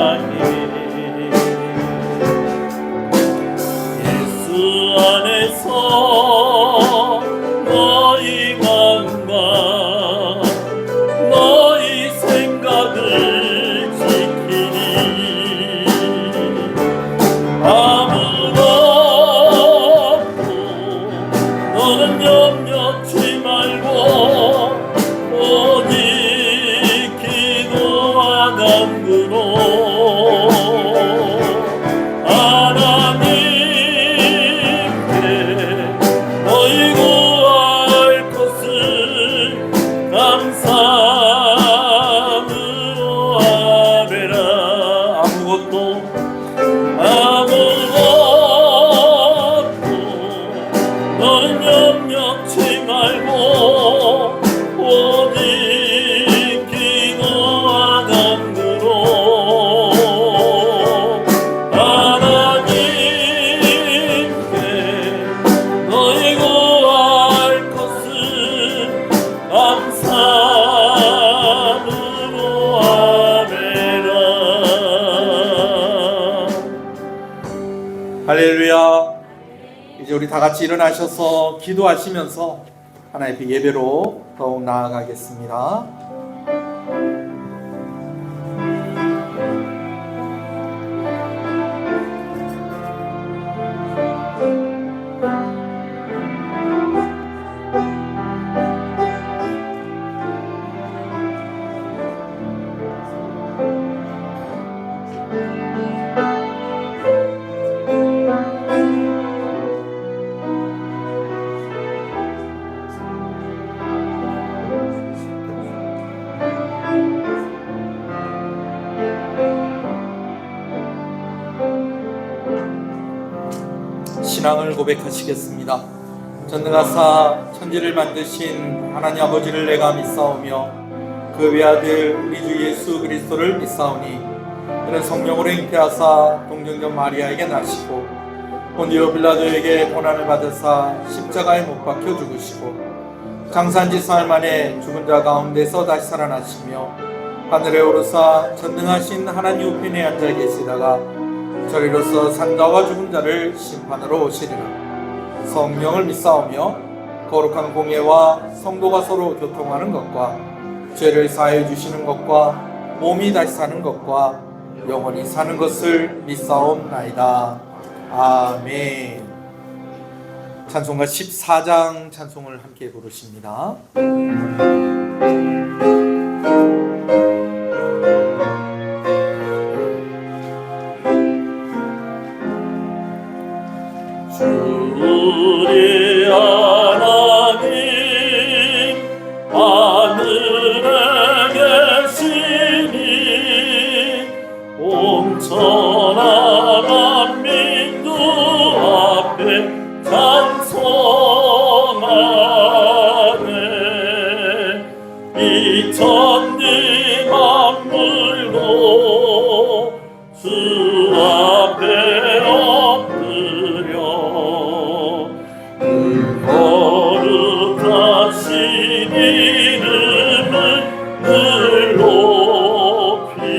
사랑해. 예수 안에서 너희 마음과 너희 생각을 지키니 아무도 없고 너는 염려치 말고 오직 기도와 간구로 하나님께 너희 구할 것을 감사함으로 아뢰라. 아무것도 너는 염려치 말고 오직 기도와 간구로 하나님께 너희 구할 것을 감사함으로 아뢰라. 할렐루야. 이제 우리 다 같이 일어나셔서 기도하시면서 하나님 앞에 예배로 더욱 나아가겠습니다. 신앙을 고백하시겠습니다. 전능하사 천지를 만드신 하나님 아버지를 내가 믿사오며 그 외아들 우리 주 예수 그리스도를 믿사오니 그는 성령으로 잉태하사 동정녀 마리아에게 나시고 본디오 빌라도에게 고난을 받으사 십자가에 못 박혀 죽으시고 장사한 지 사흘 만에 죽은 자 가운데서 다시 살아나시며 하늘에 오르사 전능하신 하나님 우편에 앉아 계시다가 저리로서 산자와 죽은 자를 심판으로 오시리라. 성령을 믿사오며 거룩한 공예와 성도가 서로 교통하는 것과 죄를 사해 주시는 것과 몸이 다시 사는 것과 영원히 사는 것을 믿사옵나이다. 아멘. 찬송가 14장 찬송을 함께 부르십니다. 우리 하나님 하늘에 계시니 온천하 만민도 앞에 찬송하네. 이 천지 만물도 주 앞에 엎드려 거룩하신 이름을 늘 높이세.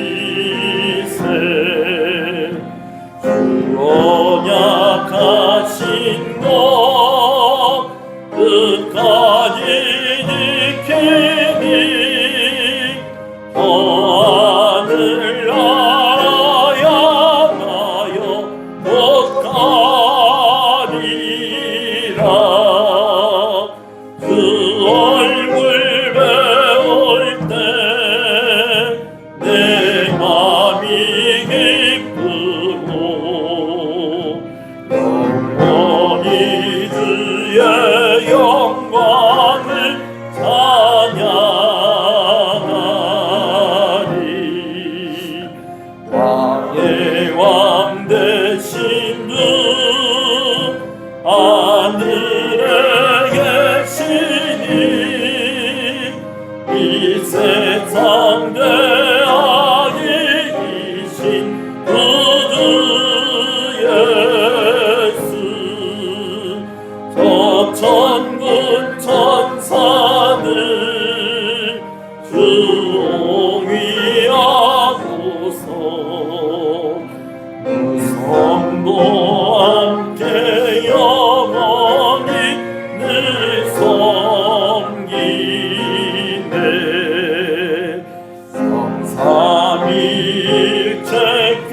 일체끝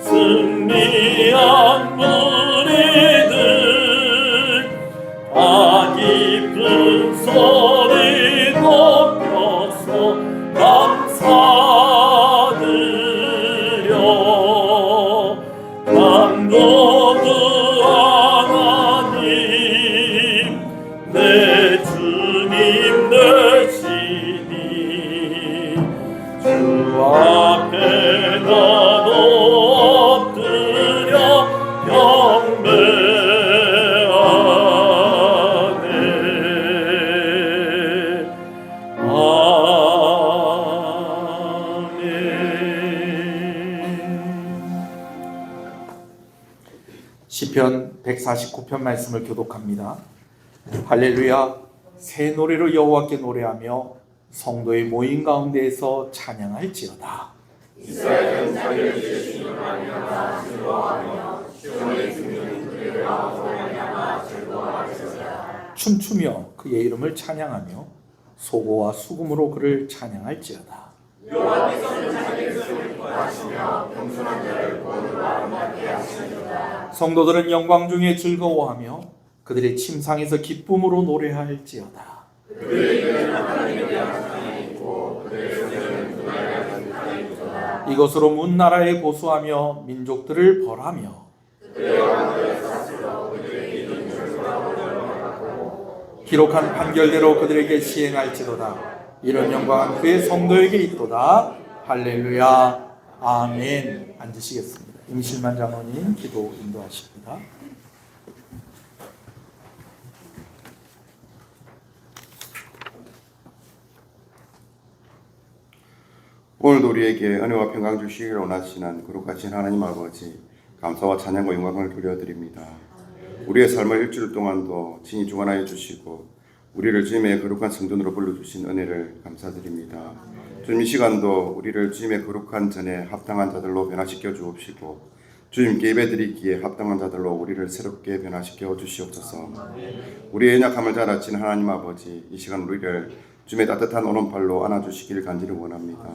승리한 무리들 다 깊은 소리 높여서 감사드려 강도도 하나님 내 주님 되시니 주 앞에 나도 엎드려 경배하네. 시편 149편 말씀을 교독합니다. 할렐루야. 새 노래로 여호와께 노래하며 성도의 모임 가운데에서 찬양할지어다. 이스라엘 전사를 주신 하나님과 즐거워하며 시온의 주님 그를 아우하나님과 즐거워하시리라. 춤추며 그의 이름을 찬양하며 소고와 수금으로 그를 찬양할지어다. 여호와께서는 자기의 수를 구하시며 겸손한 자를 구원으로 아름답게 하시리라. 성도들은 영광 중에 즐거워하며 그들의 침상에서 기쁨으로 노래할지어다. 그들의 입에는 하나님에 대한 찬양이 있고 그들의 손에는 그날에 대한 찬양이 있도다. 이것으로 문 나라에 보수하며 민족들을 벌하며 그들의 왕들의 사슬로 그들에게 이른 절수라고 명령하고 기록한 판결대로 그들에게 시행할지로다. 이런 영광은 그의 성도에게 있도다. 할렐루야. 아멘. 앉으시겠습니다. 임실만 장로님 기도 인도하십니다. 오늘도 우리에게 은혜와 평강 주시기를 원하시는 거룩하신 하나님 아버지, 감사와 찬양과 영광을 돌려드립니다. 우리의 삶을 일주일 동안도 친히 주관하여 주시고 우리를 주님의 거룩한 성전으로 불러주신 은혜를 감사드립니다. 주님, 이 시간도 우리를 주님의 거룩한 전에 합당한 자들로 변화시켜 주옵시고 주님께 예배드리기에 합당한 자들로 우리를 새롭게 변화시켜 주시옵소서. 우리의 연약함을 잘 아시는 하나님 아버지, 이 시간 우리를 주님의 따뜻한 오른팔로 안아주시기를 간절히 원합니다.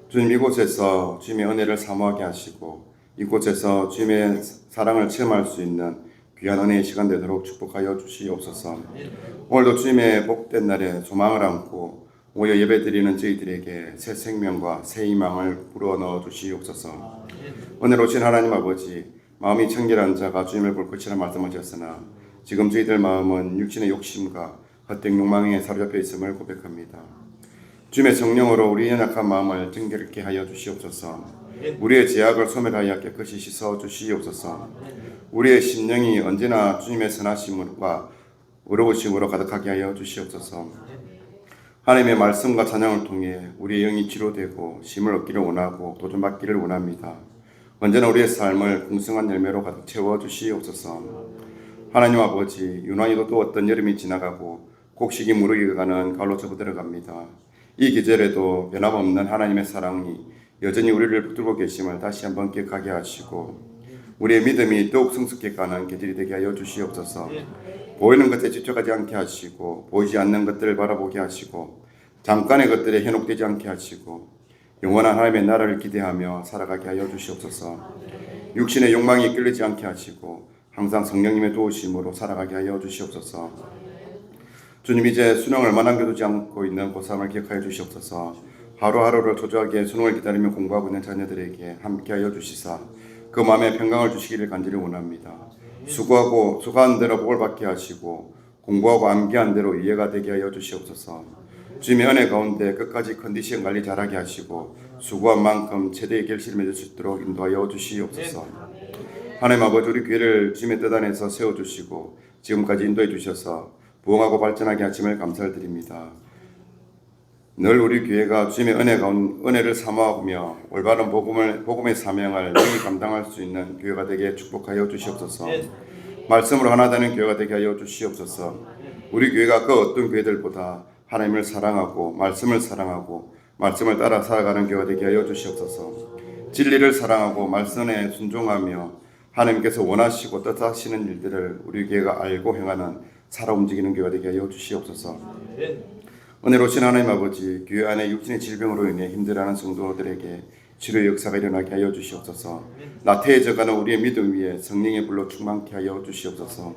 주님, 이곳에서 주님의 은혜를 사모하게 하시고 이곳에서 주님의 사랑을 체험할 수 있는 귀한 은혜의 시간 되도록 축복하여 주시옵소서. 오늘도 주님의 복된 날에 소망을 안고 모여 예배드리는 저희들에게 새 생명과 새 희망을 불어넣어 주시옵소서. 은혜로우신 하나님 아버지, 마음이 청결한 자가 주님을 볼 것이라 말씀하셨으나 지금 저희들 마음은 육신의 욕심과 헛된 욕망에 사로잡혀 있음을 고백합니다. 주님의 성령으로 우리 연약한 마음을 정결케 하여 주시옵소서. 우리의 죄악을 소멸하여 깨끗이 씻어 주시옵소서. 우리의 심령이 언제나 주님의 선하심과 의로우심으로 가득하게 하여 주시옵소서. 하나님의 말씀과 찬양을 통해 우리의 영이 치료되고 쉼을 얻기를 원하고 도전받기를 원합니다. 언제나 우리의 삶을 풍성한 열매로 가득 채워 주시옵소서. 하나님 아버지, 유난히도 또 어떤 여름이 지나가고 곡식이 무르게 가는 가을로 접어들어갑니다. 이 계절에도 변함없는 하나님의 사랑이 여전히 우리를 붙들고 계심을 다시 한번 기억하게 하시고 우리의 믿음이 더욱 성숙해 가는 계절이 되게 하여 주시옵소서. 보이는 것에 집착하지 않게 하시고 보이지 않는 것들을 바라보게 하시고 잠깐의 것들에 현혹되지 않게 하시고 영원한 하나님의 나라를 기대하며 살아가게 하여 주시옵소서. 육신의 욕망이 끌리지 않게 하시고 항상 성령님의 도우심으로 살아가게 하여 주시옵소서. 주님, 이제 수능을 얼마 남겨두지 않고 있는 고3을 기억하여 주시옵소서. 하루하루를 초조하게 수능을 기다리며 공부하고 있는 자녀들에게 함께하여 주시사 그 마음에 평강을 주시기를 간절히 원합니다. 수고한 대로 복을 받게 하시고 공부하고 암기한 대로 이해가 되게 하여 주시옵소서. 주님의 은혜 가운데 끝까지 컨디션 관리 잘하게 하시고 수고한 만큼 최대의 결실을 맺을 수 있도록 인도하여 주시옵소서. 하나님 아버지, 우리 교회를 주님의 뜻 안에서 세워주시고 지금까지 인도해 주셔서 부흥하고 발전하게 하심을 감사를 드립니다. 늘 우리 교회가 주님의 은혜를 사모하며 올바른 복음의 사명을 능히 감당할 수 있는 교회가 되게 축복하여 주시옵소서. 말씀으로 하나 되는 교회가 되게 하여 주시옵소서. 우리 교회가 그 어떤 교회들보다 하나님을 사랑하고 말씀을 따라 살아가는 교회가 되게 하여 주시옵소서. 진리를 사랑하고 말씀에 순종하며 하나님께서 원하시고 뜻하시는 일들을 우리 교회가 알고 행하는 살아 움직이는 교회가 되게 하여 주시옵소서. 은혜로우신 하나님 아버지, 교회 안에 육신의 질병으로 인해 힘들어하는 성도들에게 치료의 역사가 일어나게 하여 주시옵소서. 나태해져가는 우리의 믿음 위에 성령의 불로 충만케 하여 주시옵소서.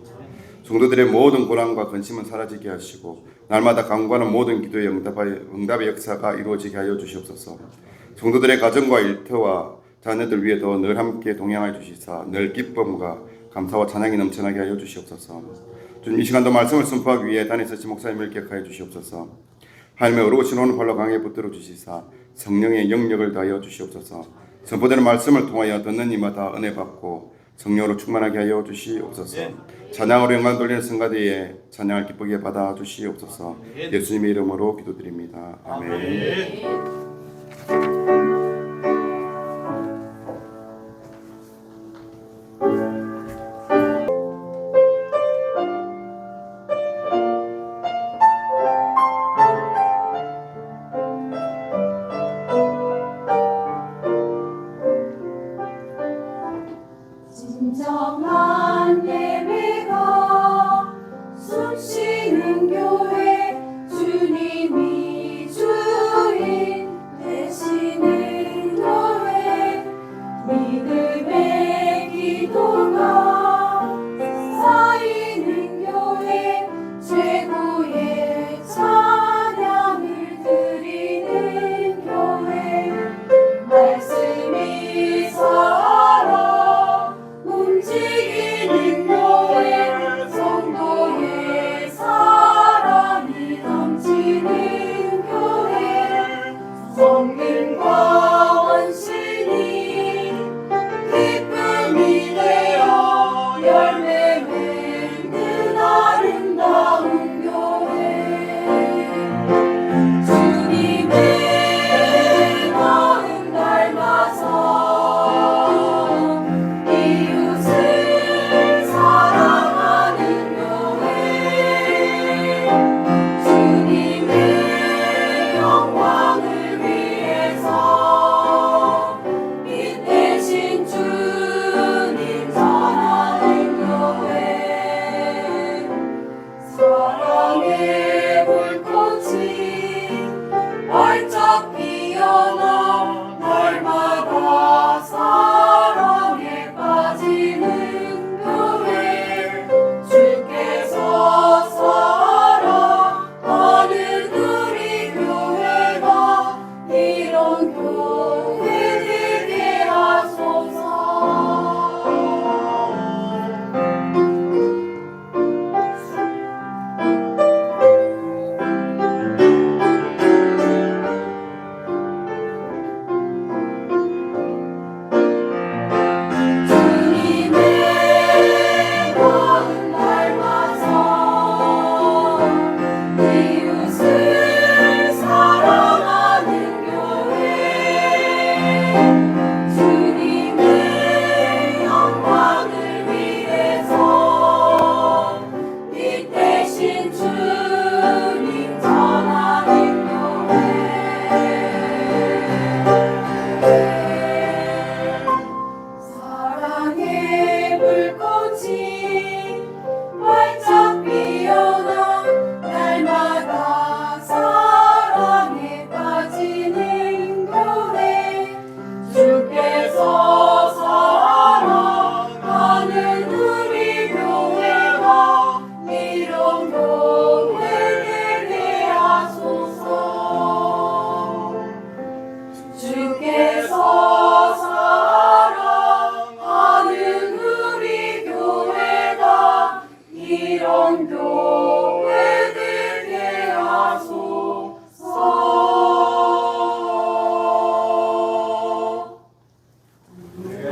성도들의 모든 고난과 근심은 사라지게 하시고 날마다 간구하는 모든 기도의 응답의 역사가 이루어지게 하여 주시옵소서. 성도들의 가정과 일터와 자녀들 위에도 늘 함께 동행하여 주시사 늘 기쁨과 감사와 찬양이 넘쳐나게 하여 주시옵소서. 주님, 이 시간도 말씀을 선포하기 위해 단에서치 목사님을 격하여 주시옵소서. 하나님의 어려우신 오늘 발로 강에 붙들어 주시사 성령의 영역을 다하여 주시옵소서. 선포되는 말씀을 통하여 듣는 이마다 은혜 받고 성령으로 충만하게 하여 주시옵소서. 찬양으로 영광 돌리는 성가대에 찬양을 기쁘게 받아 주시옵소서. 예수님의 이름으로 기도드립니다. 아멘. 진정한 예배가 숨쉬는 교회 주님이 주인 되시는 교회 믿음의 기도가 쌓이는 교회 최고의 찬양을 드리는 교회 말씀이 살아 움직이는 교회 성도의 사랑이 넘치는 교회 성령과 원신이 기쁨이 되어 열매 맺는 아름다운 교회 주님의 마음 닮아서 이웃을 사랑하는 교회 주님의 영광을 위해서 빛 대신 주님 전하는 교회 사랑의 불꽃이 활짝 피어나 날마다 사랑에 빠지는 교회 주께서 사랑하는 우리 교회가 이런 교회 되게 하소서. 주님의 마음 닮아서 이웃을 사랑하는 교회 주님의 영광을 위해서 빛 대신 주님 전하는 교회 사랑의 불꽃이 활짝 피어나 날마다 사랑에 빠지는 교회 주께서 사랑하는 우리 교회가 이런 교회 되게 하소서. 주께서 사랑하는 우리 교회가 이런 교회 되게 하소서.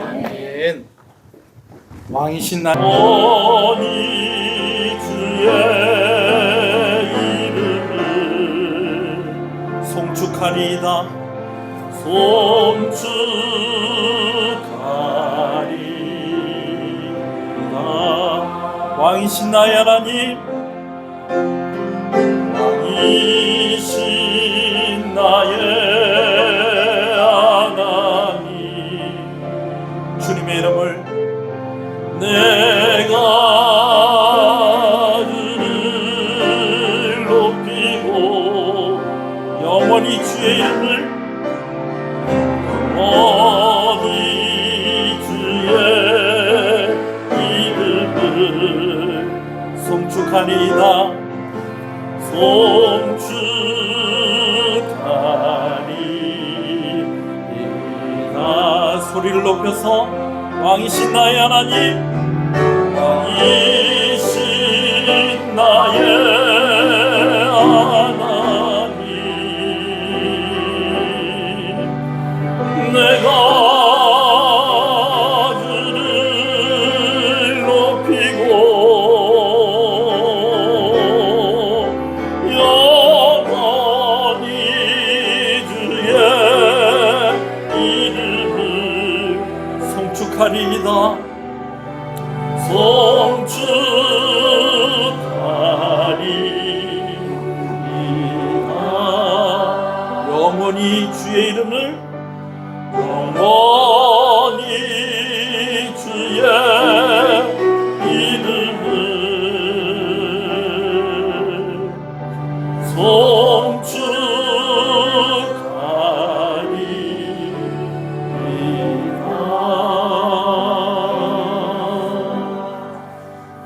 아멘. 왕이신 나 오니 주의 이름을 송축하리이다. 송축하리이다. 왕이신 나의 하나님, 왕이신 나의 하나님 주님의 이름을 내가 그를 높이고 소리를 높여서 왕이신 나의 하나님, 왕이신 나의 하나님, 내가 주를 높이고 영원히 주의 이름을 송축하리이다. 송축하리이다. 영원히 주의 이름을, 영원히 주의 이름을 송축하리이다.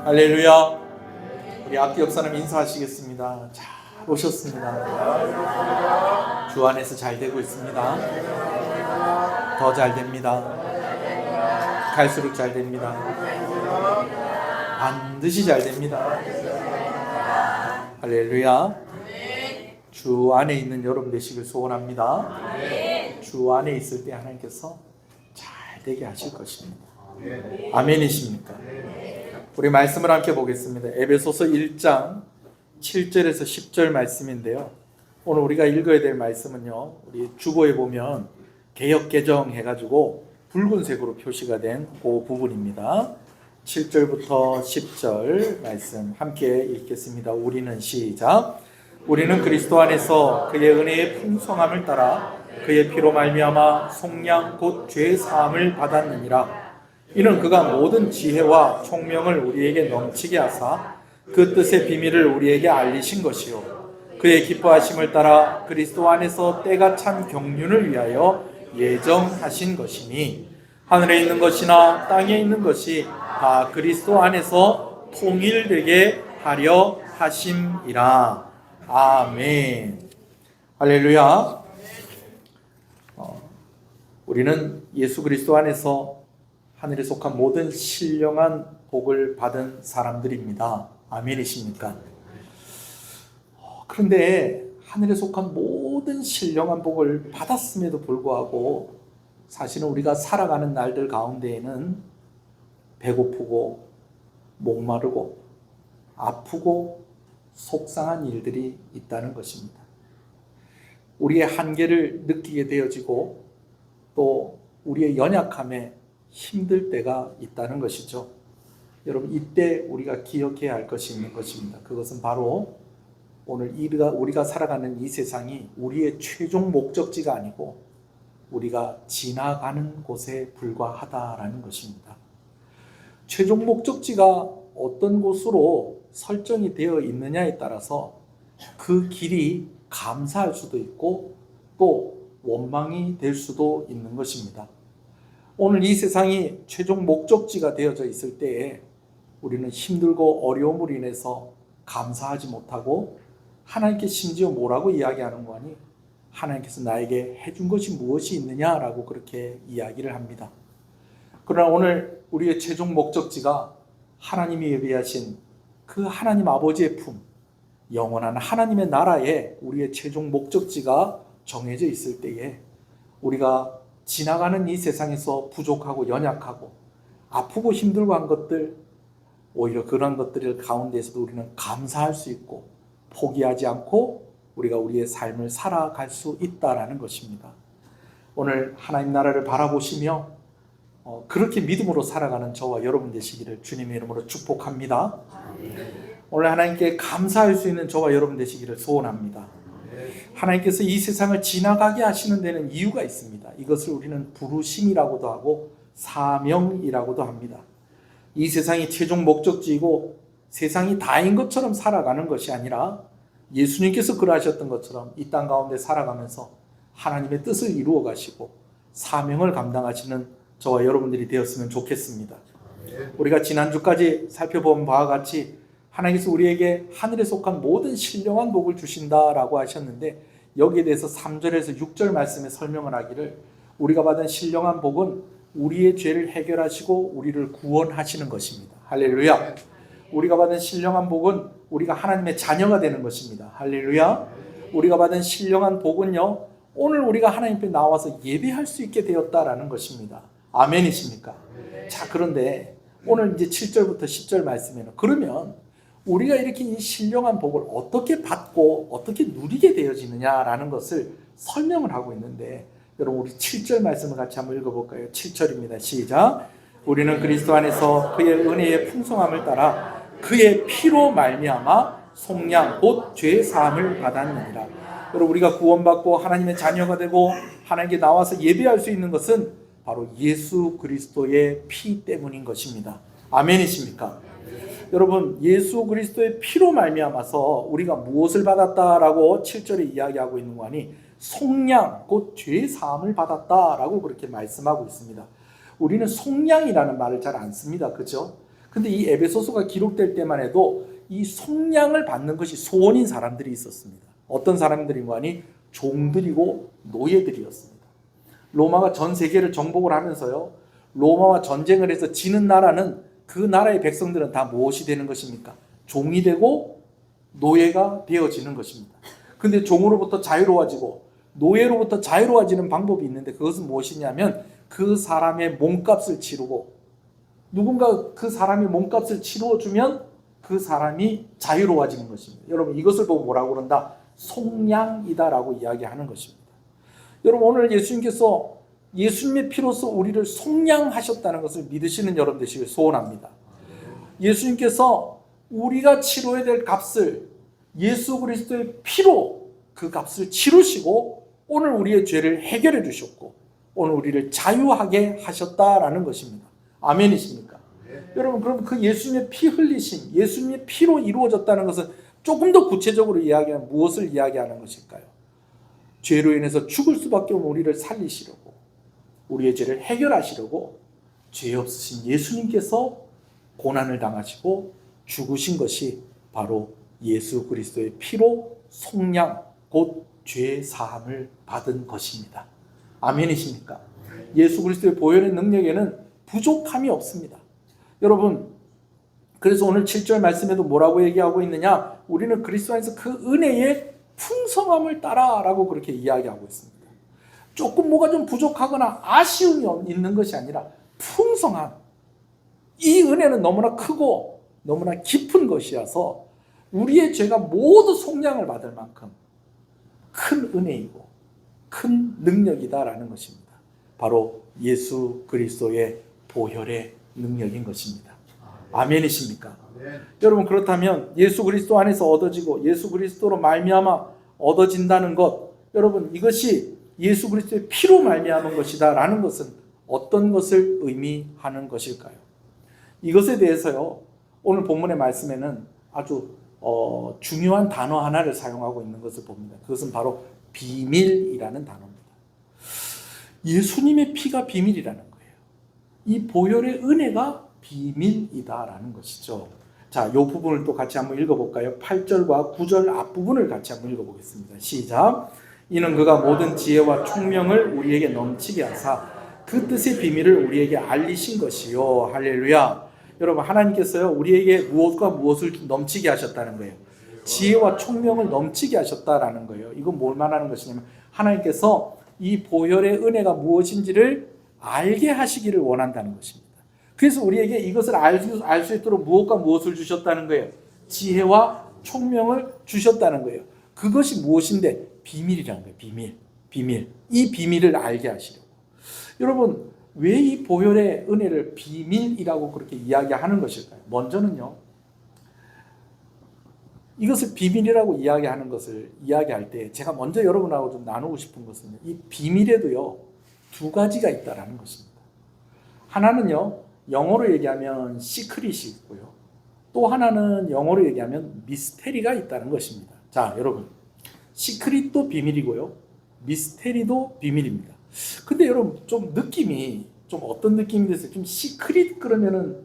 할렐루야. 우리 악기 역사님 인사하시겠습니다. 잘 오셨습니다. 주 안에서 잘 되고 있습니다. 더 잘 됩니다. 갈수록 잘 됩니다. 반드시 잘 됩니다. 할렐루야. 주 안에 있는 여러분 되시길 소원합니다. 주 안에 있을 때 하나님께서 잘 되게 하실 것입니다. 아멘이십니까? 우리 말씀을 함께 보겠습니다. 에베소서 1장 7절에서 10절 말씀인데요. 오늘 우리가 읽어야 될 말씀은요, 우리 주보에 보면 개역 개정 해가지고 붉은색으로 표시가 된 그 부분입니다. 7절부터 10절 말씀 함께 읽겠습니다. 우리는 시작. 우리는 그리스도 안에서 그의 은혜의 풍성함을 따라 그의 피로 말미암아 속량 곧 죄 사함을 받았느니라. 이는 그가 모든 지혜와 총명을 우리에게 넘치게 하사 그 뜻의 비밀을 우리에게 알리신 것이요, 그의 기뻐하심을 따라 그리스도 안에서 때가 찬 경륜을 위하여 예정하신 것이니, 하늘에 있는 것이나 땅에 있는 것이 다 그리스도 안에서 통일되게 하려 하심이라. 아멘. 할렐루야. 우리는 예수 그리스도 안에서 하늘에 속한 모든 신령한 복을 받은 사람들입니다. 아멘이십니까? 그런데 하늘에 속한 모든 신령한 복을 받았음에도 불구하고 사실은 우리가 살아가는 날들 가운데에는 배고프고 목마르고 아프고 속상한 일들이 있다는 것입니다. 우리의 한계를 느끼게 되어지고 또 우리의 연약함에 힘들 때가 있다는 것이죠. 여러분, 이때 우리가 기억해야 할 것이 있는 것입니다. 그것은 바로 오늘 우리가 살아가는 이 세상이 우리의 최종 목적지가 아니고 우리가 지나가는 곳에 불과하다라는 것입니다. 최종 목적지가 어떤 곳으로 설정이 되어 있느냐에 따라서 그 길이 감사할 수도 있고 또 원망이 될 수도 있는 것입니다. 오늘 이 세상이 최종 목적지가 되어져 있을 때에 우리는 힘들고 어려움으로 인해서 감사하지 못하고 하나님께 심지어 뭐라고 이야기하는 거 아니? 하나님께서 나에게 해준 것이 무엇이 있느냐라고 그렇게 이야기를 합니다. 그러나 오늘 우리의 최종 목적지가 하나님이 예비하신 그 하나님 아버지의 품, 영원한 하나님의 나라에 우리의 최종 목적지가 정해져 있을 때에 우리가 지나가는 이 세상에서 부족하고 연약하고 아프고 힘들고 한 것들, 오히려 그런 것들 가운데에서도 우리는 감사할 수 있고 포기하지 않고 우리가 우리의 삶을 살아갈 수 있다라는 것입니다. 오늘 하나님 나라를 바라보시며 그렇게 믿음으로 살아가는 저와 여러분 되시기를 주님의 이름으로 축복합니다. 오늘 하나님께 감사할 수 있는 저와 여러분 되시기를 소원합니다. 하나님께서 이 세상을 지나가게 하시는 데는 이유가 있습니다. 이것을 우리는 부르심이라고도 하고 사명이라고도 합니다. 이 세상이 최종 목적지이고 세상이 다인 것처럼 살아가는 것이 아니라 예수님께서 그러하셨던 것처럼 이 땅 가운데 살아가면서 하나님의 뜻을 이루어 가시고 사명을 감당하시는 저와 여러분들이 되었으면 좋겠습니다. 우리가 지난주까지 살펴본 바와 같이 하나님께서 우리에게 하늘에 속한 모든 신령한 복을 주신다라고 하셨는데, 여기에 대해서 3절에서 6절 말씀에 설명을 하기를 우리가 받은 신령한 복은 우리의 죄를 해결하시고 우리를 구원하시는 것입니다. 할렐루야. 우리가 받은 신령한 복은 우리가 하나님의 자녀가 되는 것입니다. 할렐루야. 우리가 받은 신령한 복은요, 오늘 우리가 하나님 앞에 나와서 예배할 수 있게 되었다라는 것입니다. 아멘이십니까? 자, 그런데 오늘 이제 7절부터 10절 말씀에는 그러면 우리가 이렇게 이 신령한 복을 어떻게 받고 어떻게 누리게 되어지느냐라는 것을 설명을 하고 있는데, 여러분 우리 7절 말씀을 같이 한번 읽어볼까요? 7절입니다. 시작. 우리는 그리스도 안에서 그의 은혜의 풍성함을 따라 그의 피로 말미암아 속량 곧 죄 사함을 받았느니라. 여러분 우리가 구원받고 하나님의 자녀가 되고 하나님께 나와서 예배할 수 있는 것은 바로 예수 그리스도의 피 때문인 것입니다. 아멘이십니까? 여러분 예수 그리스도의 피로 말미암아서 우리가 무엇을 받았다라고 7절에 이야기하고 있는 거 아니, 속량 곧 죄 사함을 받았다라고 그렇게 말씀하고 있습니다. 우리는 속량이라는 말을 잘 안 씁니다. 그죠? 근데 이 에베소서가 기록될 때만 해도 이 속량을 받는 것이 소원인 사람들이 있었습니다. 어떤 사람들인 거 아니? 종들이고 노예들이었습니다. 로마가 전 세계를 정복을 하면서요, 로마와 전쟁을 해서 지는 나라는 그 나라의 백성들은 다 무엇이 되는 것입니까? 종이 되고 노예가 되어지는 것입니다. 근데 종으로부터 자유로워지고 노예로부터 자유로워지는 방법이 있는데, 그것은 무엇이냐면 그 사람의 몸값을 치르고, 누군가 그 사람의 몸값을 치루어주면 그 사람이 자유로워지는 것입니다. 여러분 이것을 보고 뭐라고 그런다? 속량이다라고 이야기하는 것입니다. 여러분 오늘 예수님께서 예수님의 피로서 우리를 속량하셨다는 것을 믿으시는 여러분 되시길 소원합니다. 예수님께서 우리가 치러야 될 값을 예수 그리스도의 피로 그 값을 치르시고 오늘 우리의 죄를 해결해 주셨고 오늘 우리를 자유하게 하셨다라는 것입니다. 아멘이십니까? 여러분 그럼 그 예수님의 피 흘리심, 예수님의 피로 이루어졌다는 것은 조금 더 구체적으로 이야기하면 무엇을 이야기하는 것일까요? 죄로 인해서 죽을 수밖에 없는 우리를 살리시려고, 우리의 죄를 해결하시려고 죄 없으신 예수님께서 고난을 당하시고 죽으신 것이 바로 예수 그리스도의 피로 속량 곧 죄 사함을 받은 것입니다. 아멘이십니까? 예수 그리스도의 보혈의 능력에는 부족함이 없습니다. 여러분 그래서 오늘 7절 말씀에도 뭐라고 얘기하고 있느냐? 우리는 그리스도 안에서 그 은혜의 풍성함을 따라라고 그렇게 이야기하고 있습니다. 조금 뭐가 좀 부족하거나 아쉬움이 있는 것이 아니라 풍성함, 이 은혜는 너무나 크고 너무나 깊은 것이어서 우리의 죄가 모두 속량을 받을 만큼 큰 은혜이고 큰 능력이다라는 것입니다. 바로 예수 그리스도의 보혈의 능력인 것입니다. 아멘이십니까? 여러분 그렇다면 예수 그리스도 안에서 얻어지고 예수 그리스도로 말미암아 얻어진다는 것, 여러분 이것이 예수 그리스도의 피로 말미암은 것이다라는 것은 어떤 것을 의미하는 것일까요? 이것에 대해서요 오늘 본문의 말씀에는 아주 중요한 단어 하나를 사용하고 있는 것을 봅니다. 그것은 바로 비밀이라는 단어입니다. 예수님의 피가 비밀이라는 거예요. 이 보혈의 은혜가 비밀이다라는 것이죠. 자, 이 부분을 또 같이 한번 읽어볼까요? 8절과 9절 앞부분을 같이 한번 읽어보겠습니다. 시작. 이는 그가 모든 지혜와 총명을 우리에게 넘치게 하사 그 뜻의 비밀을 우리에게 알리신 것이요. 할렐루야. 여러분 하나님께서요 우리에게 무엇과 무엇을 넘치게 하셨다는 거예요. 지혜와 총명을 넘치게 하셨다라는 거예요. 이건 뭘 말하는 것이냐면 하나님께서 이 보혈의 은혜가 무엇인지를 알게 하시기를 원한다는 것입니다. 그래서 우리에게 이것을 알 수 있도록 무엇과 무엇을 주셨다는 거예요. 지혜와 총명을 주셨다는 거예요. 그것이 무엇인데? 비밀이라는 거예요. 비밀. 이 비밀을 알게 하시려고. 여러분 왜 이 보혈의 은혜를 비밀이라고 그렇게 이야기하는 것일까요? 먼저는요, 이것을 비밀이라고 이야기하는 것을 이야기할 때 제가 먼저 여러분하고 좀 나누고 싶은 것은 이 비밀에도요 두 가지가 있다라는 것입니다. 하나는요 영어로 얘기하면 시크릿이 있고요, 또 하나는 영어로 얘기하면 미스테리가 있다는 것입니다. 자, 여러분 시크릿도 비밀이고요 미스테리도 비밀입니다. 근데 여러분 좀 느낌이 좀 어떤 느낌이 됐어요? 좀 시크릿 그러면은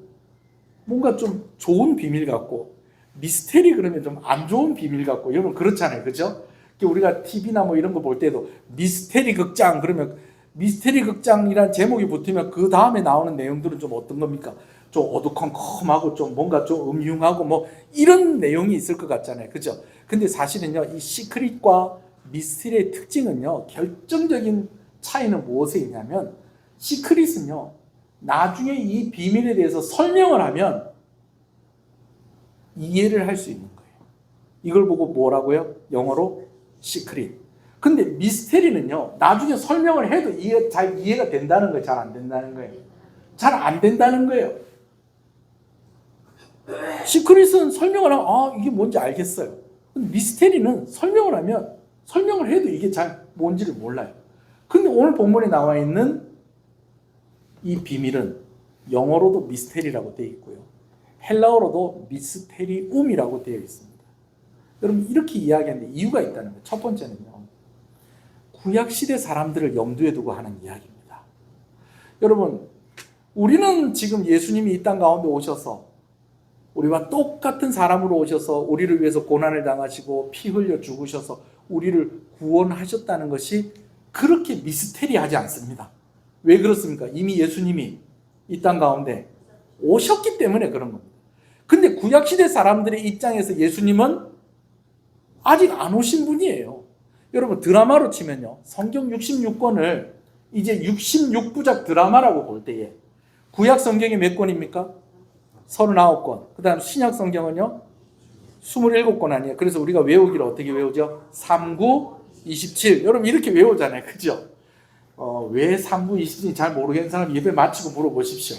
뭔가 좀 좋은 비밀 같고 미스테리 그러면 좀 안 좋은 비밀 같고, 여러분 그렇잖아요, 그죠? 우리가 TV나 뭐 이런 거 볼 때도 미스테리 극장 그러면 미스테리 극장이란 제목이 붙으면 그 다음에 나오는 내용들은 좀 어떤 겁니까? 좀 어두컴컴하고 좀 뭔가 좀 음흉하고 뭐 이런 내용이 있을 것 같잖아요. 그죠? 근데 사실은요, 이 시크릿과 미스테리의 특징은요, 결정적인 차이는 무엇에 있냐면, 시크릿은요, 나중에 이 비밀에 대해서 설명을 하면 이해를 할 수 있는 거예요. 이걸 보고 뭐라고요? 영어로 시크릿. 근데 미스테리는요, 나중에 설명을 해도 잘 이해가 된다는 거예요? 잘 안 된다는 거예요? 잘 안 된다는 거예요. 시크릿은 설명을 하면 이게 뭔지 알겠어요. 근데 미스테리는 설명을 하면 설명을 해도 이게 잘 뭔지를 몰라요. 근데 오늘 본문에 나와 있는 이 비밀은 영어로도 미스테리라고 되어 있고요, 헬라어로도 미스테리움이라고 되어 있습니다. 여러분, 이렇게 이야기하는데 이유가 있다는 거예요. 첫 번째는요, 구약시대 사람들을 염두에 두고 하는 이야기입니다. 여러분, 우리는 지금 예수님이 이 땅 가운데 오셔서 우리와 똑같은 사람으로 오셔서 우리를 위해서 고난을 당하시고 피 흘려 죽으셔서 우리를 구원하셨다는 것이 그렇게 미스테리하지 않습니다. 왜 그렇습니까? 이미 예수님이 이 땅 가운데 오셨기 때문에 그런 겁니다. 근데 구약시대 사람들의 입장에서 예수님은 아직 안 오신 분이에요. 여러분, 드라마로 치면요, 성경 66권을 이제 66부작 드라마라고 볼 때에 구약 성경이 몇 권입니까? 39권. 그 다음 신약 성경은요 27권 아니에요. 그래서 우리가 외우기를 어떻게 외우죠? 39, 27. 여러분, 이렇게 외우잖아요. 그죠? 왜 39, 27인지 잘 모르겠는 사람 예배 마치고 물어보십시오.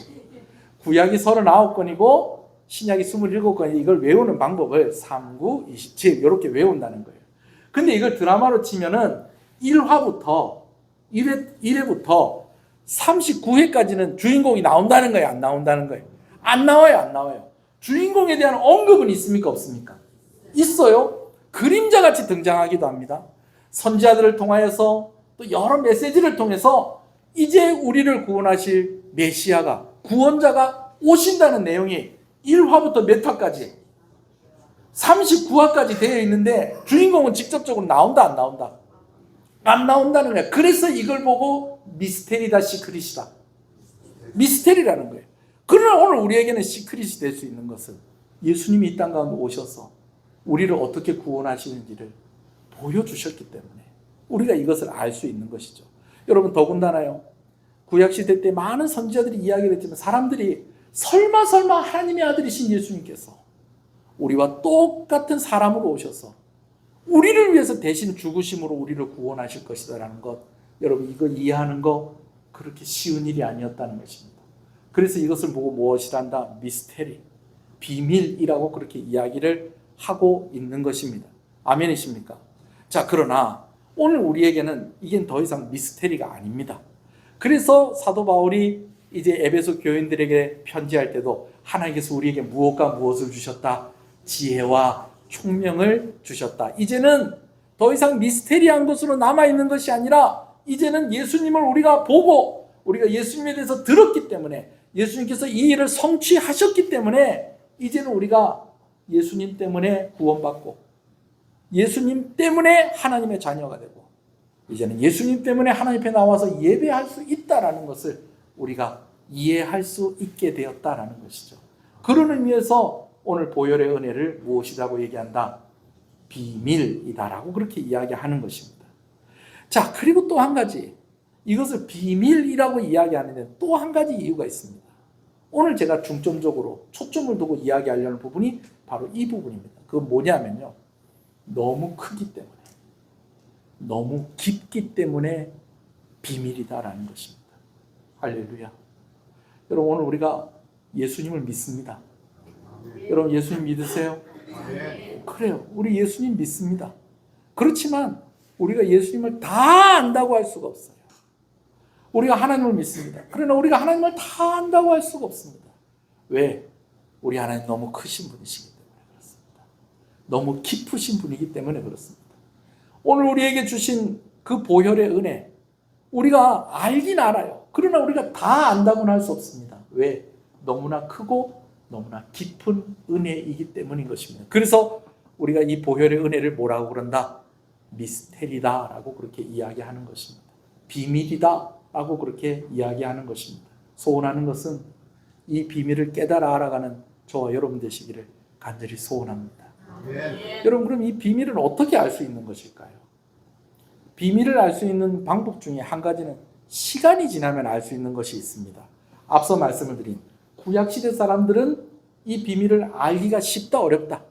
구약이 39권이고 신약이 27권이, 이걸 외우는 방법을 39, 27 이렇게 외운다는 거예요. 근데 이걸 드라마로 치면은 1화부터 1회부터 39회까지는 주인공이 나온다는 거예요, 안 나온다는 거예요? 안 나와요, 안 나와요. 주인공에 대한 언급은 있습니까, 없습니까? 있어요. 그림자같이 등장하기도 합니다. 선지자들을 통하여서 또 여러 메시지를 통해서 이제 우리를 구원하실 메시아가, 구원자가 오신다는 내용이 1화부터 몇 화까지? 39화까지 되어 있는데 주인공은 직접적으로 나온다, 안 나온다? 안 나온다는 거예요. 그래서 이걸 보고 미스테리다, 시크릿이다. 미스테리라는 거예요. 그러나 오늘 우리에게는 시크릿이 될 수 있는 것은 예수님이 이 땅 가운데 오셔서 우리를 어떻게 구원하시는지를 보여주셨기 때문에 우리가 이것을 알 수 있는 것이죠. 여러분, 더군다나요, 구약시대 때 많은 선지자들이 이야기를 했지만 사람들이 설마 하나님의 아들이신 예수님께서 우리와 똑같은 사람으로 오셔서 우리를 위해서 대신 죽으심으로 우리를 구원하실 것이다라는 것, 여러분, 이걸 이해하는 거 그렇게 쉬운 일이 아니었다는 것입니다. 그래서 이것을 보고 무엇이란다? 미스테리, 비밀이라고 그렇게 이야기를 하고 있는 것입니다. 아멘이십니까? 자, 그러나 오늘 우리에게는 이게 더 이상 미스테리가 아닙니다. 그래서 사도 바울이 이제 에베소 교인들에게 편지할 때도 하나님께서 우리에게 무엇과 무엇을 주셨다? 지혜와 총명을 주셨다. 이제는 더 이상 미스테리한 것으로 남아있는 것이 아니라 이제는 예수님을 우리가 보고 우리가 예수님에 대해서 들었기 때문에, 예수님께서 이 일을 성취하셨기 때문에 이제는 우리가 예수님 때문에 구원받고 예수님 때문에 하나님의 자녀가 되고 이제는 예수님 때문에 하나님 앞에 나와서 예배할 수 있다라는 것을 우리가 이해할 수 있게 되었다라는 것이죠. 그런 의미에서 오늘 보혈의 은혜를 무엇이라고 얘기한다? 비밀이다라고 그렇게 이야기하는 것입니다. 자, 그리고 또 한 가지, 이것을 비밀이라고 이야기하는데 또 한 가지 이유가 있습니다. 오늘 제가 중점적으로 초점을 두고 이야기하려는 부분이 바로 이 부분입니다. 그건 뭐냐면요, 너무 크기 때문에, 너무 깊기 때문에 비밀이다라는 것입니다. 할렐루야. 여러분, 오늘 우리가 예수님을 믿습니다. 여러분, 예수님 믿으세요? 그래요. 우리 예수님 믿습니다. 그렇지만 우리가 예수님을 다 안다고 할 수가 없어요. 우리가 하나님을 믿습니다. 그러나 우리가 하나님을 다 안다고 할 수가 없습니다. 왜? 우리 하나님 너무 크신 분이시기 때문에 그렇습니다. 너무 깊으신 분이기 때문에 그렇습니다. 오늘 우리에게 주신 그 보혈의 은혜, 우리가 알긴 알아요. 그러나 우리가 다 안다고는 할 수 없습니다. 왜? 너무나 크고 너무나 깊은 은혜이기 때문인 것입니다. 그래서 우리가 이 보혈의 은혜를 뭐라고 그런다? 미스테리다라고 그렇게 이야기하는 것입니다. 비밀이다 라고 그렇게 이야기하는 것입니다. 소원하는 것은 이 비밀을 깨달아 알아가는 저와 여러분 되시기를 간절히 소원합니다. 여러분, 그럼 이 비밀을 어떻게 알 수 있는 것일까요? 비밀을 알 수 있는 방법 중에 한 가지는 시간이 지나면 알 수 있는 것이 있습니다. 앞서 말씀을 드린 구약시대 사람들은 이 비밀을 알기가 쉽다 어렵다?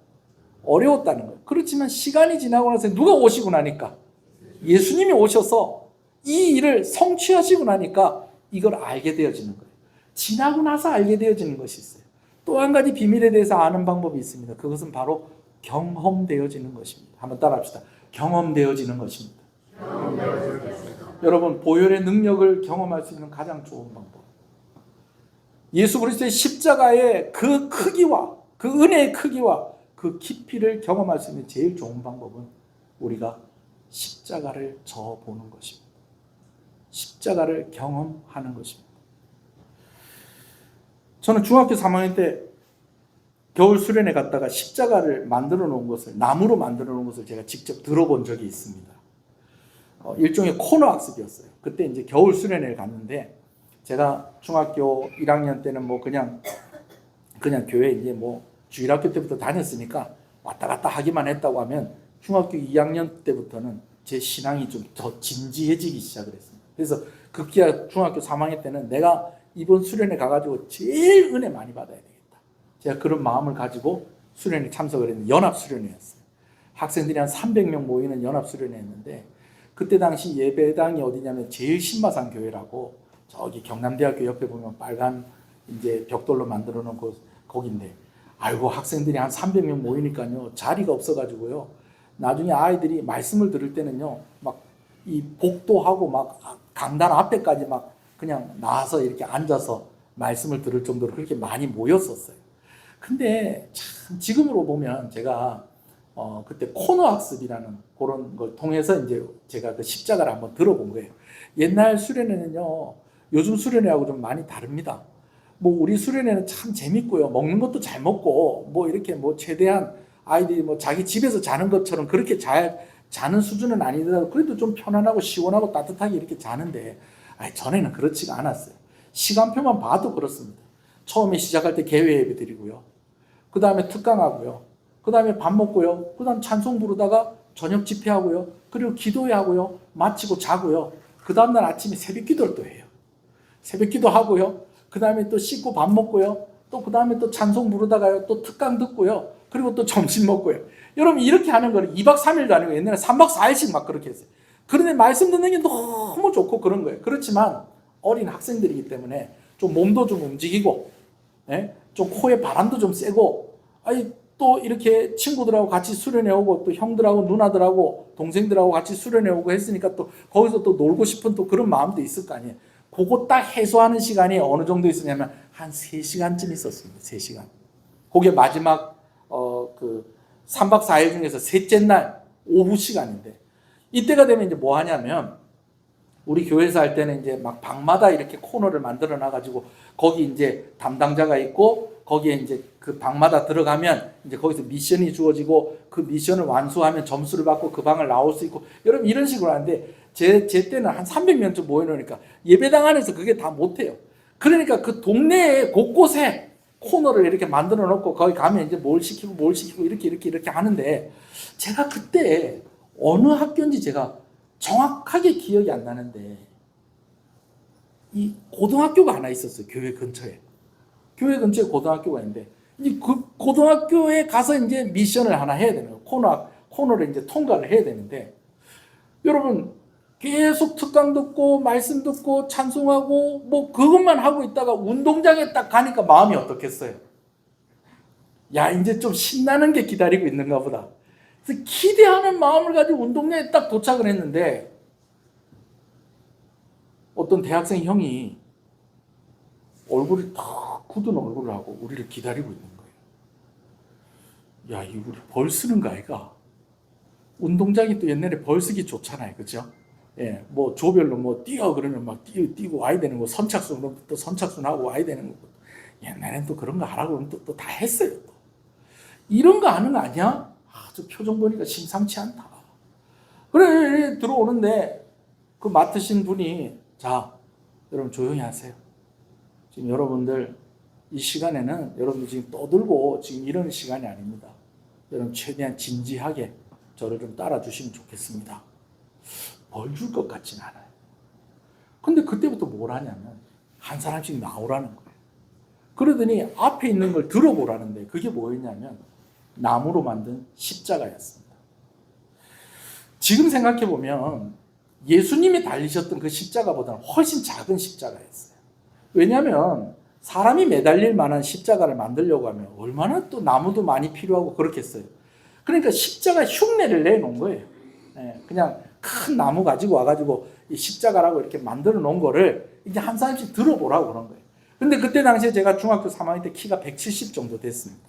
어려웠다는 거예요. 그렇지만 시간이 지나고 나서 누가 오시고 나니까 예수님이 오셔서 이 일을 성취하시고 나니까 이걸 알게 되어지는 거예요. 지나고 나서 알게 되어지는 것이 있어요. 또 한 가지 비밀에 대해서 아는 방법이 있습니다. 그것은 바로 경험되어지는 것입니다. 한번 따라합시다. 경험되어지는 것입니다. 여러분, 보혈의 능력을 경험할 수 있는 가장 좋은 방법, 예수 그리스도의 십자가의 그 크기와 그 은혜의 크기와 그 깊이를 경험할 수 있는 제일 좋은 방법은 우리가 십자가를 져보는 것입니다. 십자가를 경험하는 것입니다. 저는 중학교 3학년 때 겨울 수련회 갔다가 십자가를 만들어 놓은 것을, 나무로 만들어 놓은 것을 제가 직접 들어본 적이 있습니다. 일종의 코너 학습이었어요. 그때 이제 겨울 수련회를 갔는데, 제가 중학교 1학년 때는 뭐 그냥 교회 이제 뭐 주일학교 때부터 다녔으니까 왔다 갔다 하기만 했다고 하면, 중학교 2학년 때부터는 제 신앙이 좀 더 진지해지기 시작을 했습니다. 그래서 급기야 중학교 3학년 때는 내가 이번 수련회 가가지고 제일 은혜 많이 받아야 되겠다, 제가 그런 마음을 가지고 수련회 참석을 했는데, 연합수련회였어요. 학생들이 한 300명 모이는 연합수련회였는데, 그때 당시 예배당이 어디냐면 제일 신마산 교회라고, 저기 경남대학교 옆에 보면 빨간 이제 벽돌로 만들어 놓은 거기인데, 아이고 학생들이 한 300명 모이니까요 자리가 없어가지고요, 나중에 아이들이 말씀을 들을 때는요 막 이 복도하고 막 강단 앞에까지 막 그냥 나와서 이렇게 앉아서 말씀을 들을 정도로 그렇게 많이 모였었어요. 근데 참 지금으로 보면 제가 그때 코너 학습이라는 그런 걸 통해서 이제 제가 그 십자가를 한번 들어본 거예요. 옛날 수련회는요 요즘 수련회하고 좀 많이 다릅니다. 뭐 우리 수련회는 참 재밌고요, 먹는 것도 잘 먹고, 뭐 이렇게 뭐 최대한 아이들이 뭐 자기 집에서 자는 것처럼 그렇게 자는 수준은 아니더라도 그래도 좀 편안하고 시원하고 따뜻하게 이렇게 자는데, 전에는 그렇지가 않았어요. 시간표만 봐도 그렇습니다. 처음에 시작할 때 개회 예배 드리고요, 그 다음에 특강하고요, 그 다음에 밥 먹고요, 그 다음 찬송 부르다가 저녁 집회하고요, 그리고 기도회하고요, 마치고 자고요, 그 다음날 아침에 새벽 기도를 또 해요. 새벽 기도 하고요, 그 다음에 또 씻고 밥 먹고요, 또 그 다음에 또 찬송 부르다가요, 또 특강 듣고요, 그리고 또 점심 먹고요. 여러분, 이렇게 하는 거를 2박 3일도 아니고 옛날에 3박 4일씩 막 그렇게 했어요. 그런데 말씀 듣는 게 너무 좋고 그런 거예요. 그렇지만 어린 학생들이기 때문에 좀 몸도 좀 움직이고, 좀 코에 바람도 좀 쐬고, 또 이렇게 친구들하고 같이 수련회 오고, 또 형들하고 누나들하고 동생들하고 같이 수련회 오고 했으니까 또 거기서 또 놀고 싶은 또 그런 마음도 있을 거 아니에요. 그거 딱 해소하는 시간이 어느 정도 있었냐면 한 3시간쯤 있었습니다. 3시간. 그게 마지막 그 3박 4일 중에서 셋째 날 오후 시간인데, 이때가 되면 이제 뭐 하냐면, 우리 교회에서 할 때는 이제 막 방마다 이렇게 코너를 만들어 놔가지고 거기 이제 담당자가 있고, 거기에 이제 그 방마다 들어가면 이제 거기서 미션이 주어지고, 그 미션을 완수하면 점수를 받고 그 방을 나올 수 있고, 여러분 이런 식으로 하는데, 제 때는 한 300명쯤 모여놓으니까 예배당 안에서 그게 다 못해요. 그러니까 그 동네에 곳곳에 코너를 이렇게 만들어 놓고 거기 가면 이제 뭘 시키고 이렇게 하는데, 제가 그때 어느 학교인지 제가 정확하게 기억이 안 나는데, 이 고등학교가 하나 있었어요. 교회 근처에 고등학교가 있는데, 이제 그 고등학교에 가서 이제 미션을 하나 해야 되는 거예요. 코너를 이제 통과를 해야 되는데, 여러분 계속 특강 듣고 말씀 듣고 찬송하고 뭐 그것만 하고 있다가 운동장에 딱 가니까 마음이 어떻겠어요? 야, 이제 좀 신나는 게 기다리고 있는가 보다. 그래서 기대하는 마음을 가지고 운동장에 딱 도착을 했는데, 어떤 대학생 형이 얼굴이 탁 굳은 얼굴을 하고 우리를 기다리고 있는 거예요. 야, 이 우리 벌 쓰는 거 아이가? 운동장이 또 옛날에 벌 쓰기 좋잖아요, 그죠? 예, 뭐 조별로 뭐 뛰어 그러면 막 뛰고 와야 되는 거, 선착순 또 선착순 하고 와야 되는 거. 옛날엔 또 그런 거 하라고 그러면 또 다 했어요. 또 이런 거 아는 거 아니야? 저 표정 보니까 심상치 않다. 그래 들어오는데 그 맡으신 분이, 자 여러분 조용히 하세요. 지금 여러분들 이 시간에는 여러분들 지금 떠들고 지금 이런 시간이 아닙니다. 여러분 최대한 진지하게 저를 좀 따라주시면 좋겠습니다. 벌 줄 것 같진 않아요. 근데 그때부터 뭘 하냐면 한 사람씩 나오라는 거예요. 그러더니 앞에 있는 걸 들어보라는데 그게 뭐였냐면 나무로 만든 십자가였습니다. 지금 생각해보면 예수님이 달리셨던 그 십자가보다는 훨씬 작은 십자가였어요. 왜냐하면 사람이 매달릴 만한 십자가를 만들려고 하면 얼마나 또 나무도 많이 필요하고 그렇겠어요. 그러니까 십자가 흉내를 내놓은 거예요. 그냥 큰 나무 가지고 와가지고 이 십자가라고 이렇게 만들어 놓은 거를 이제 한 사람씩 들어보라고 그런 거예요. 근데 그때 당시에 제가 중학교 3학년 때 키가 170 정도 됐습니다.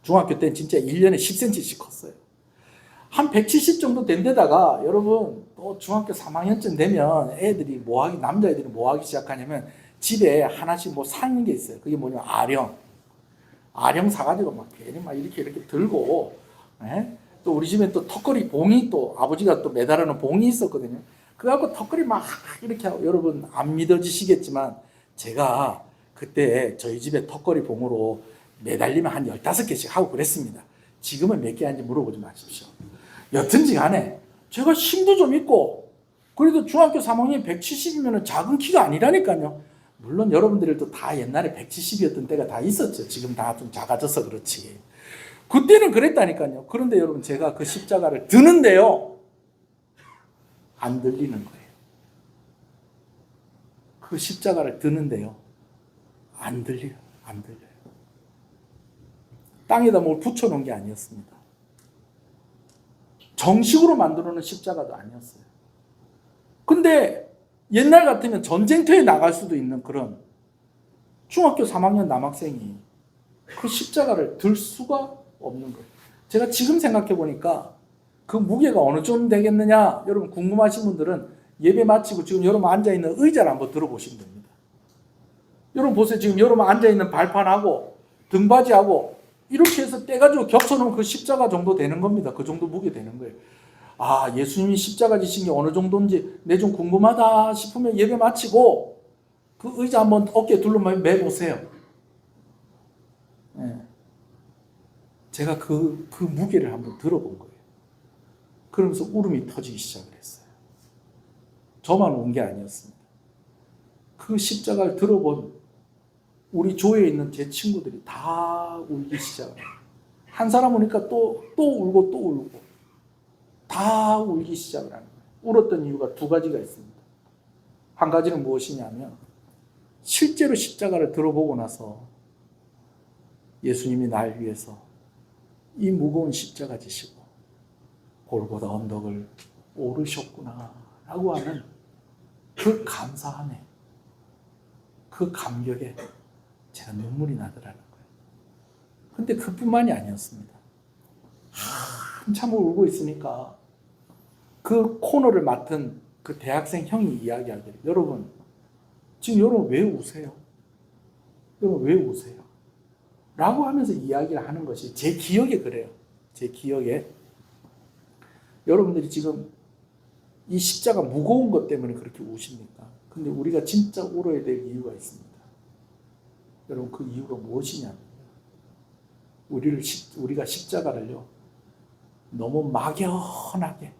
중학교 때는 진짜 1년에 10cm씩 컸어요. 한 170 정도 된 데다가 여러분 또 중학교 3학년쯤 되면 애들이 뭐하기, 남자애들이 뭐하기 시작하냐면 집에 하나씩 뭐 사는 게 있어요. 그게 뭐냐면 아령 사가지고 막 괜히 막 이렇게 들고, 또 우리 집엔 또 턱걸이 봉이 또 아버지가 또 매달아놓은 봉이 있었거든요. 그래갖고 턱걸이 막 이렇게 하고, 여러분 안 믿어지시겠지만 제가 그때 저희 집에 턱걸이 봉으로 매달리면 한 15개씩 하고 그랬습니다. 지금은 몇 개 하는지 물어보지 마십시오. 여튼지 간에 제가 힘도 좀 있고, 그래도 중학교 3학년 170이면 작은 키가 아니라니까요. 물론 여러분들도 다 옛날에 170이었던 때가 다 있었죠. 지금 다 좀 작아져서 그렇지. 그때는 그랬다니까요. 그런데 여러분 제가 그 십자가를 드는데요, 안 들리는 거예요. 그 십자가를 드는데요, 안 들려요. 땅에다 뭘 붙여놓은 게 아니었습니다. 정식으로 만들어놓은 십자가도 아니었어요. 근데 옛날 같으면 전쟁터에 나갈 수도 있는 그런 중학교 3학년 남학생이 그 십자가를 들 수가 없는 거예요. 제가 지금 생각해 보니까 그 무게가 어느 정도 되겠느냐, 여러분 궁금하신 분들은 예배 마치고 지금 여러분 앉아있는 의자를 한번 들어보시면 됩니다. 여러분 보세요. 지금 여러분 앉아있는 발판하고 등받이하고 이렇게 해서 떼가지고 겹쳐놓은 그 십자가 정도 되는 겁니다. 그 정도 무게 되는 거예요. 아, 예수님이 십자가 지신 게 어느 정도인지 내 좀 궁금하다 싶으면 예배 마치고 그 의자 한번 어깨에 둘러매보세요. 제가 그 무게를 한번 들어본 거예요. 그러면서 울음이 터지기 시작을 했어요. 저만 온 게 아니었습니다. 그 십자가를 들어본 우리 조에 있는 제 친구들이 다 울기 시작을 해요. 한 사람 오니까 또 울고 다 울기 시작을 하는 거예요. 울었던 이유가 두 가지가 있습니다. 한 가지는 무엇이냐면 실제로 십자가를 들어보고 나서 예수님이 날 위해서 이 무거운 십자가 지시고 골고다 언덕을 오르셨구나 라고 하는 그 감사함에, 그 감격에 제가 눈물이 나더라는 거예요. 근데 그뿐만이 아니었습니다. 한참 울고 있으니까 그 코너를 맡은 그 대학생 형이 이야기하기를, 여러분 지금 여러분 왜 우세요? 여러분 왜 우세요? 라고 하면서 이야기를 하는 것이 제 기억에 그래요. 제 기억에 여러분들이 지금 이 십자가 무거운 것 때문에 그렇게 우십니까? 근데 우리가 진짜 울어야 될 이유가 있습니다. 여러분 그 이유가 무엇이냐면 우리가 십자가를요 너무 막연하게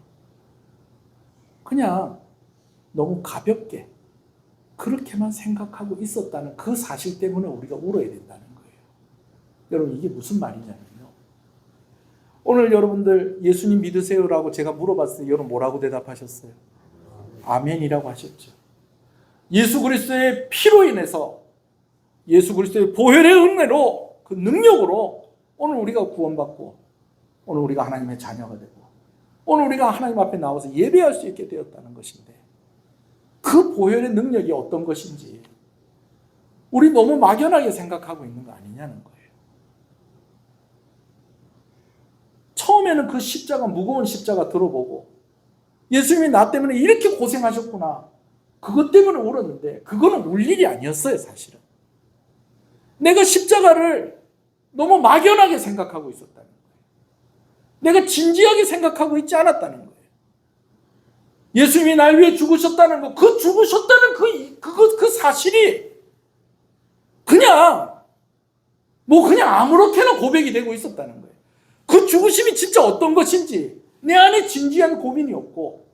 그냥 너무 가볍게 그렇게만 생각하고 있었다는 그 사실 때문에 우리가 울어야 된다는 거예요. 여러분 이게 무슨 말이냐면요, 오늘 여러분들 예수님 믿으세요라고 제가 물어봤을 때 여러분 뭐라고 대답하셨어요? 아멘이라고 하셨죠. 예수 그리스도의 피로 인해서, 예수 그리스도의 보혈의 은혜로, 그 능력으로 오늘 우리가 구원받고 오늘 우리가 하나님의 자녀가 되고 오늘 우리가 하나님 앞에 나와서 예배할 수 있게 되었다는 것인데, 그 보혈의 능력이 어떤 것인지 우리 너무 막연하게 생각하고 있는 거 아니냐는 거예요. 처음에는 그 십자가, 무거운 십자가 들어보고 예수님이 나 때문에 이렇게 고생하셨구나, 그것 때문에 울었는데 그거는 울 일이 아니었어요. 사실은 내가 십자가를 너무 막연하게 생각하고 있었다는 거예요. 내가 진지하게 생각하고 있지 않았다는 거예요. 예수님이 날 위해 죽으셨다는 거, 그 죽으셨다는 그 사실이 그냥 그냥 아무렇게나 고백이 되고 있었다는 거예요. 그 죽으심이 진짜 어떤 것인지 내 안에 진지한 고민이었고,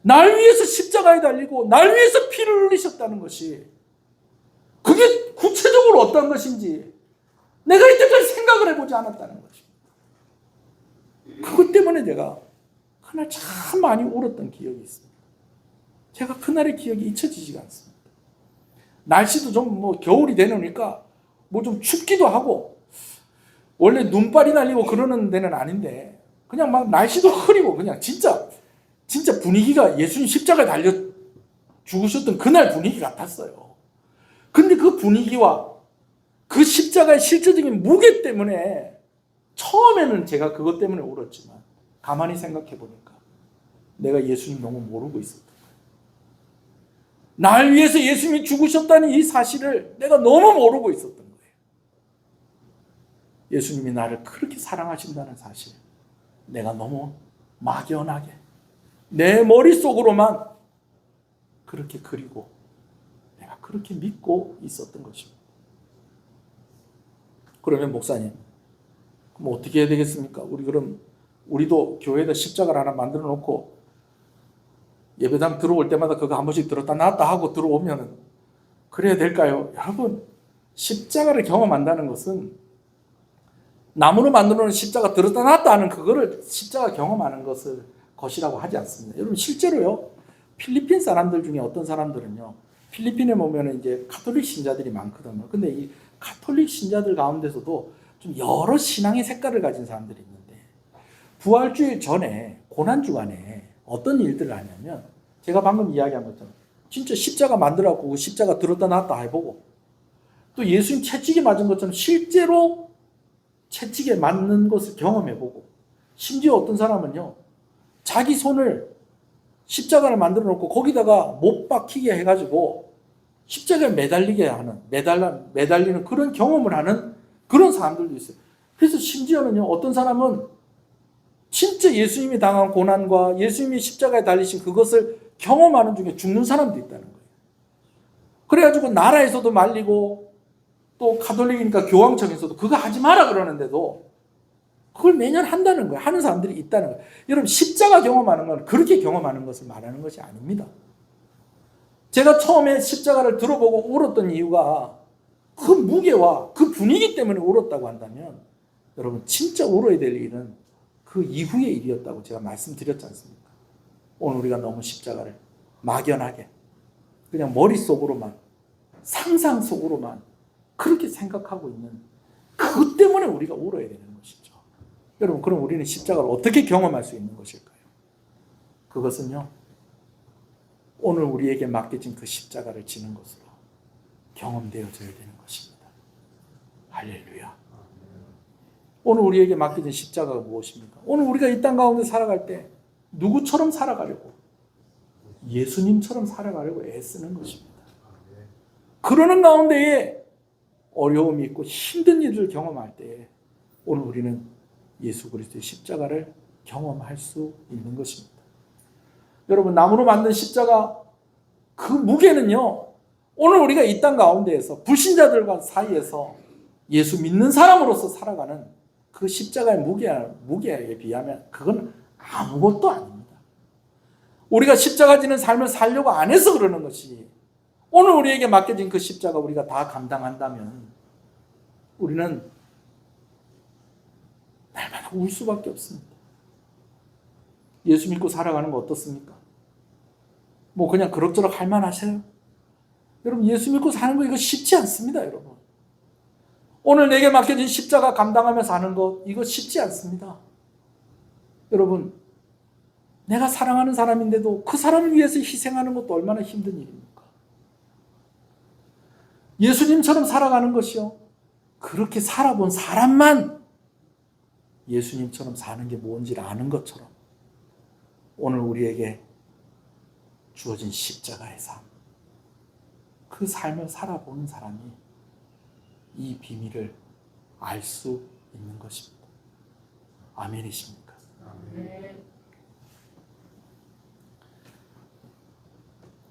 날 위해서 십자가에 달리고 날 위해서 피를 흘리셨다는 것이 그게 구체적으로 어떤 것인지 내가 이때까지 생각을 해보지 않았다는 것입니다. 그것 때문에 내가 그날 참 많이 울었던 기억이 있습니다. 제가 그날의 기억이 잊혀지지가 않습니다. 날씨도 좀 겨울이 되니까 좀 춥기도 하고, 원래 눈발이 날리고 그러는 데는 아닌데 그냥 막 날씨도 흐리고 그냥 진짜 분위기가 예수님 십자가에 달려 죽으셨던 그날 분위기 같았어요. 근데 그 분위기와 그 십자가의 실제적인 무게 때문에 처음에는 제가 그것 때문에 울었지만 가만히 생각해 보니까 내가 예수님 너무 모르고 있었던 거예요. 날 위해서 예수님이 죽으셨다는 이 사실을 내가 너무 모르고 있었던 거예요. 예수님이 나를 그렇게 사랑하신다는 사실, 내가 너무 막연하게 내 머릿속으로만 그렇게 그리고 내가 그렇게 믿고 있었던 것입니다. 그러면 목사님, 그럼 어떻게 해야 되겠습니까? 우리도 교회에다 십자가를 하나 만들어 놓고 예배당 들어올 때마다 그거 한 번씩 들었다 놨다 하고 들어오면 그래야 될까요? 여러분, 십자가를 경험한다는 것은 나무로 만들어 놓은 십자가 들었다 놨다 하는 그거를 십자가 경험하는 것이라고 하지 않습니다. 여러분, 실제로요, 필리핀 사람들 중에 어떤 사람들은요, 필리핀에 보면 이제 가톨릭 신자들이 많거든요. 근데 이 가톨릭 신자들 가운데서도 좀 여러 신앙의 색깔을 가진 사람들이 있는데, 부활주일 전에 고난주간에 어떤 일들을 하냐면, 제가 방금 이야기한 것처럼 진짜 십자가 만들어갖고 그 십자가 들었다 놨다 해보고, 또 예수님 채찍에 맞은 것처럼 실제로 채찍에 맞는 것을 경험해보고, 심지어 어떤 사람은요, 자기 손을 십자가를 만들어 놓고 거기다가 못 박히게 해가지고 십자가에 매달리게 하는, 매달리는 그런 경험을 하는 그런 사람들도 있어요. 그래서 심지어는요, 어떤 사람은 진짜 예수님이 당한 고난과 예수님이 십자가에 달리신 그것을 경험하는 중에 죽는 사람도 있다는 거예요. 그래가지고 나라에서도 말리고, 또 가톨릭이니까 교황청에서도 그거 하지 마라 그러는데도 그걸 매년 한다는 거예요. 하는 사람들이 있다는 거예요. 여러분, 십자가 경험하는 건 그렇게 경험하는 것을 말하는 것이 아닙니다. 제가 처음에 십자가를 들어보고 울었던 이유가 그 무게와 그 분위기 때문에 울었다고 한다면, 여러분, 진짜 울어야 될 일은 그 이후의 일이었다고 제가 말씀드렸지 않습니까? 오늘 우리가 너무 십자가를 막연하게 그냥 머릿속으로만, 상상 속으로만 그렇게 생각하고 있는 그것 때문에 우리가 울어야 되는 것이죠. 여러분, 그럼 우리는 십자가를 어떻게 경험할 수 있는 것일까요? 그것은요, 오늘 우리에게 맡겨진 그 십자가를 지는 것으로 경험되어져야 되는 것입니다. 할렐루야. 오늘 우리에게 맡겨진 십자가가 무엇입니까? 오늘 우리가 이 땅 가운데 살아갈 때 누구처럼 살아가려고? 예수님처럼 살아가려고 애쓰는 것입니다. 그러는 가운데에 어려움이 있고 힘든 일을 경험할 때 오늘 우리는 예수 그리스도의 십자가를 경험할 수 있는 것입니다. 여러분, 나무로 만든 십자가 그 무게는요, 오늘 우리가 이 땅 가운데에서 불신자들과 사이에서 예수 믿는 사람으로서 살아가는 그 십자가의 무게에 비하면 그건 아무것도 아닙니다. 우리가 십자가 지는 삶을 살려고 안 해서 그러는 것이, 오늘 우리에게 맡겨진 그 십자가 우리가 다 감당한다면 우리는 날마다 울 수밖에 없습니다. 예수 믿고 살아가는 거 어떻습니까? 그냥 그럭저럭 할 만하세요? 여러분, 예수 믿고 사는 거 이거 쉽지 않습니다, 여러분. 오늘 내게 맡겨진 십자가 감당하며 사는 것, 이거 쉽지 않습니다. 여러분, 내가 사랑하는 사람인데도 그 사람을 위해서 희생하는 것도 얼마나 힘든 일입니까? 예수님처럼 살아가는 것이요, 그렇게 살아본 사람만 예수님처럼 사는 게 뭔지를 아는 것처럼 오늘 우리에게 주어진 십자가의 삶, 그 삶을 살아보는 사람이 이 비밀을 알 수 있는 것입니다. 아멘이십니까? 네.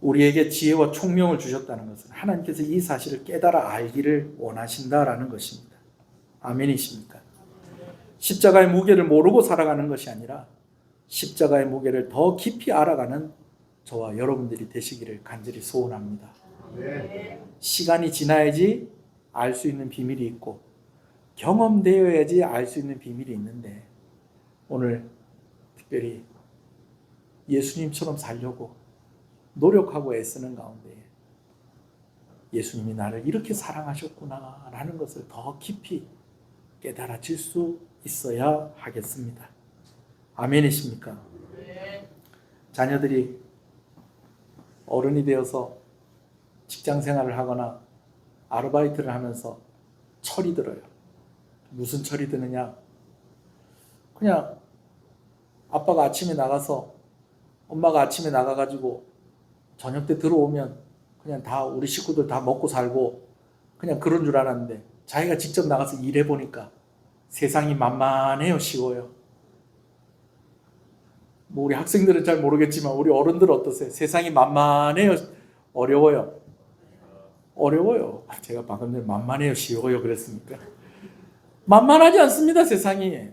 우리에게 지혜와 총명을 주셨다는 것은 하나님께서 이 사실을 깨달아 알기를 원하신다라는 것입니다. 아멘이십니까? 십자가의 무게를 모르고 살아가는 것이 아니라 십자가의 무게를 더 깊이 알아가는 저와 여러분들이 되시기를 간절히 소원합니다. 시간이 지나야지 알 수 있는 비밀이 있고 경험되어야지 알 수 있는 비밀이 있는데 오늘 특별히 예수님처럼 살려고 노력하고 애쓰는 가운데 예수님이 나를 이렇게 사랑하셨구나 라는 것을 더 깊이 깨달아질 수 있어야 하겠습니다. 아멘이십니까? 자녀들이 어른이 되어서 직장 생활을 하거나 아르바이트를 하면서 철이 들어요. 무슨 철이 드느냐? 그냥 아빠가 아침에 나가서 엄마가 아침에 나가가지고 저녁 때 들어오면 그냥 다 우리 식구들 다 먹고 살고 그냥 그런 줄 알았는데 자기가 직접 나가서 일해보니까 세상이 만만해요. 쉬워요. 뭐 우리 학생들은 잘 모르겠지만 우리 어른들은 어떠세요? 세상이 만만해요. 어려워요. 어려워요. 제가 방금 전에 만만해요. 쉬워요 그랬습니까? 만만하지 않습니다. 세상이.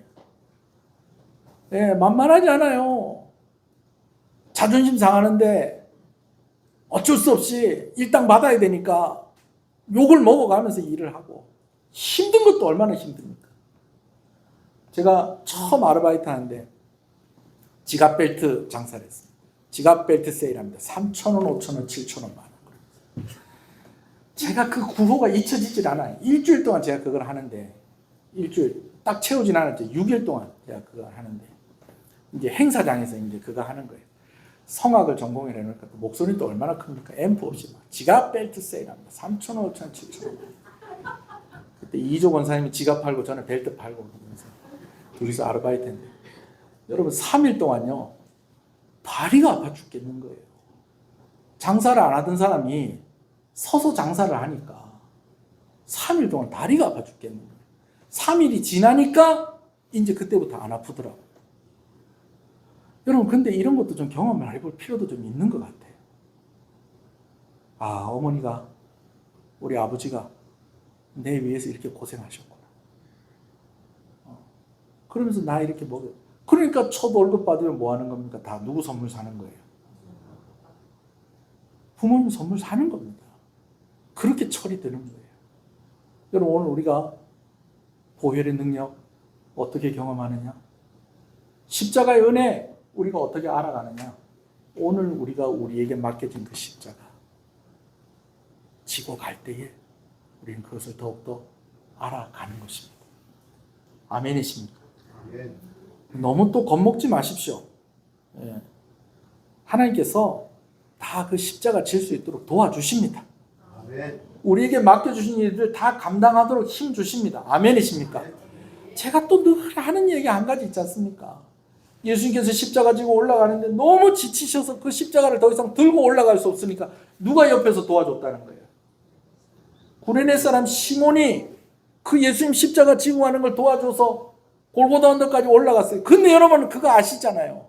네, 만만하지 않아요. 자존심 상하는데 어쩔 수 없이 일당 받아야 되니까 욕을 먹어가면서 일을 하고 힘든 것도 얼마나 힘듭니까? 제가 처음 아르바이트 하는데 지갑 벨트 장사를 했습니다. 지갑 벨트 세일합니다. 3,000원, 5,000원, 7,000원 만 원. 제가 그 구호가 잊혀지질 않아요. 일주일 동안 제가 그걸 하는데 일주일 딱 채우진 않았죠. 6일 동안 제가 그걸 하는데 이제 행사장에서 이제 그거 하는 거예요. 성악을 전공을 해놓으니까 또 목소리도 얼마나 큽니까? 앰프 없이 막 지갑 벨트 세일합니다. 3,000원, 5,000원, 7,000원. 그때 이조 권사님이 지갑 팔고 저는 벨트 팔고 그러면서 둘이서 아르바이트 했는데 여러분 3일 동안요 다리가 아파 죽겠는 거예요. 장사를 안 하던 사람이 서서 장사를 하니까 3일 동안 다리가 아파 죽겠는 거예요. 3일이 지나니까 이제 그때부터 안 아프더라고요. 여러분 근데 이런 것도 좀 경험을 해볼 필요도 좀 있는 것 같아요. 아, 어머니가 우리 아버지가 내 위해서 이렇게 고생하셨구나. 그러면서 나 이렇게 먹어요. 그러니까 첫 월급 받으면 뭐 하는 겁니까? 다 누구 선물 사는 거예요? 부모님 선물 사는 겁니다. 그렇게 철이 드는 거예요. 여러분 오늘 우리가 보혈의 능력 어떻게 경험하느냐? 십자가의 은혜 우리가 어떻게 알아가느냐? 오늘 우리가 우리에게 맡겨진 그 십자가 지고 갈 때에 우리는 그것을 더욱더 알아가는 것입니다. 아멘이십니까? 아멘. 너무 또 겁먹지 마십시오. 예. 하나님께서 다 그 십자가 질 수 있도록 도와주십니다. 아멘. 우리에게 맡겨주신 일들 다 감당하도록 힘 주십니다. 아멘이십니까? 제가 또 늘 하는 얘기 한 가지 있지 않습니까? 예수님께서 십자가 지고 올라가는데 너무 지치셔서 그 십자가를 더 이상 들고 올라갈 수 없으니까 누가 옆에서 도와줬다는 거예요? 구레네 사람 시몬이 그 예수님 십자가 지고 가는 걸 도와줘서 골고다 언덕까지 올라갔어요. 근데 여러분 그거 아시잖아요.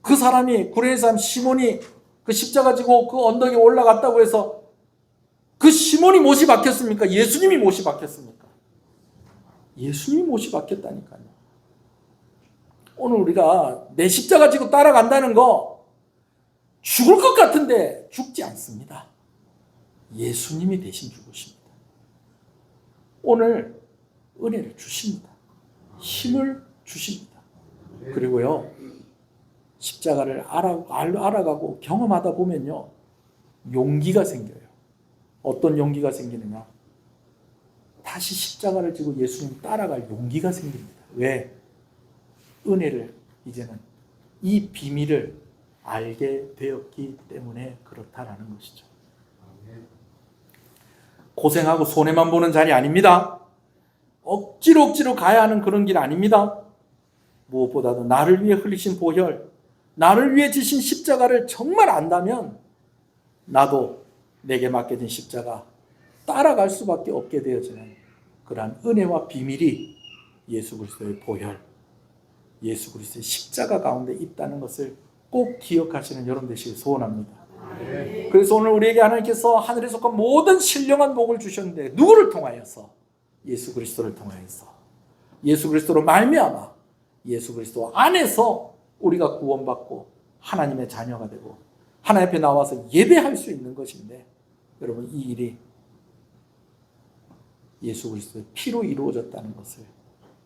그 사람이 구레네 사람 시몬이 그 십자가 지고 그 언덕에 올라갔다고 해서 그 시몬이 못이 박혔습니까? 예수님이 못이 박혔습니까? 예수님이 못이 박혔다니까요. 오늘 우리가 내 십자가 지고 따라간다는 거 죽을 것 같은데 죽지 않습니다. 예수님이 대신 죽으십니다. 오늘 은혜를 주십니다. 힘을 주십니다. 그리고요 십자가를 알아가고 경험하다 보면요 용기가 생겨요. 어떤 용기가 생기느냐? 다시 십자가를 지고 예수님 따라갈 용기가 생깁니다. 왜? 은혜를 이제는 이 비밀을 알게 되었기 때문에 그렇다라는 것이죠. 고생하고 손해만 보는 자리 아닙니다. 억지로 가야 하는 그런 길 아닙니다. 무엇보다도 나를 위해 흘리신 보혈, 나를 위해 지신 십자가를 정말 안다면 나도 내게 맡겨진 십자가 따라갈 수밖에 없게 되어지는 그러한 은혜와 비밀이 예수 그리스도의 보혈, 예수 그리스도의 십자가 가운데 있다는 것을 꼭 기억하시는 여러분 되시길 소원합니다. 그래서 오늘 우리에게 하나님께서 하늘에 속한 모든 신령한 복을 주셨는데 누구를 통하여서? 예수 그리스도를 통하여서. 예수 그리스도로 말미암아 예수 그리스도 안에서 우리가 구원받고 하나님의 자녀가 되고 하나님 앞에 나와서 예배할 수 있는 것인데, 여러분 이 일이 예수 그리스도의 피로 이루어졌다는 것을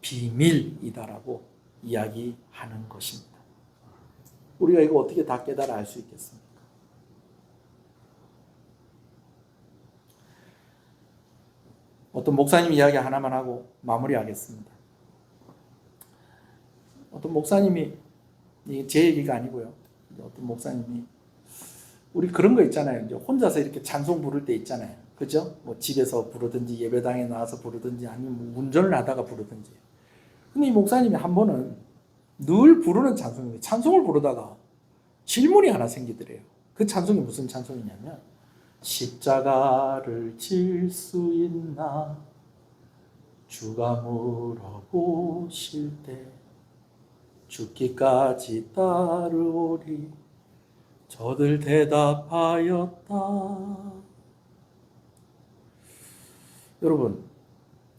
비밀이다라고 이야기하는 것입니다. 우리가 이거 어떻게 다 깨달아 알 수 있겠습니까? 어떤 목사님 이야기 하나만 하고 마무리하겠습니다. 어떤 목사님이, 이게 제 얘기가 아니고요, 어떤 목사님이, 우리 그런 거 있잖아요. 이제 혼자서 이렇게 찬송 부를 때 있잖아요. 그죠? 뭐 집에서 부르든지 예배당에 나와서 부르든지 아니면 뭐 운전을 하다가 부르든지. 근데 이 목사님이 한 번은 늘 부르는 찬송인데 찬송을 부르다가 질문이 하나 생기더래요. 그 찬송이 무슨 찬송이냐면, 십자가를 질 수 있나 주가 물어보실 때 죽기까지 따르오리 저들 대답하였다. 여러분,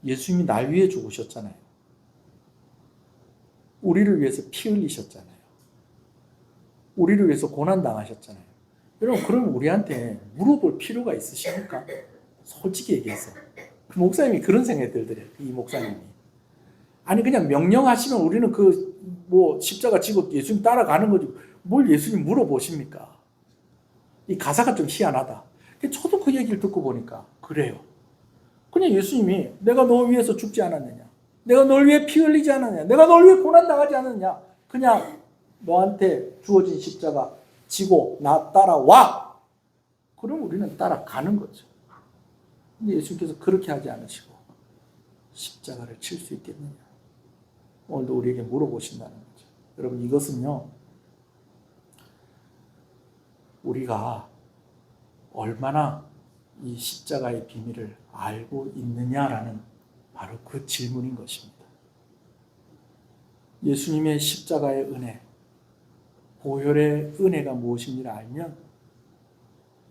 예수님이 날 위해 죽으셨잖아요. 우리를 위해서 피 흘리셨잖아요. 우리를 위해서 고난당하셨잖아요. 여러분, 그럼 우리한테 물어볼 필요가 있으십니까? 솔직히 얘기해서. 그 목사님이 그런 생각이 들더래요. 이 목사님이. 아니 그냥 명령하시면 우리는 십자가 지고 예수님 따라가는 거지 뭘 예수님 물어보십니까? 이 가사가 좀 희한하다. 저도 그 얘기를 듣고 보니까 그래요. 그냥 예수님이 내가 너 위해서 죽지 않았느냐? 내가 널 위해 피 흘리지 않았느냐? 내가 널 위해 고난당하지 않았느냐? 그냥 너한테 주어진 십자가 지고 나 따라와. 그럼 우리는 따라가는 거죠. 근데 예수님께서 그렇게 하지 않으시고 십자가를 칠 수 있겠느냐? 오늘도 우리에게 물어보신다는 거죠. 여러분, 이것은요, 우리가 얼마나 이 십자가의 비밀을 알고 있느냐라는 바로 그 질문인 것입니다. 예수님의 십자가의 은혜, 보혈의 은혜가 무엇인지를 알면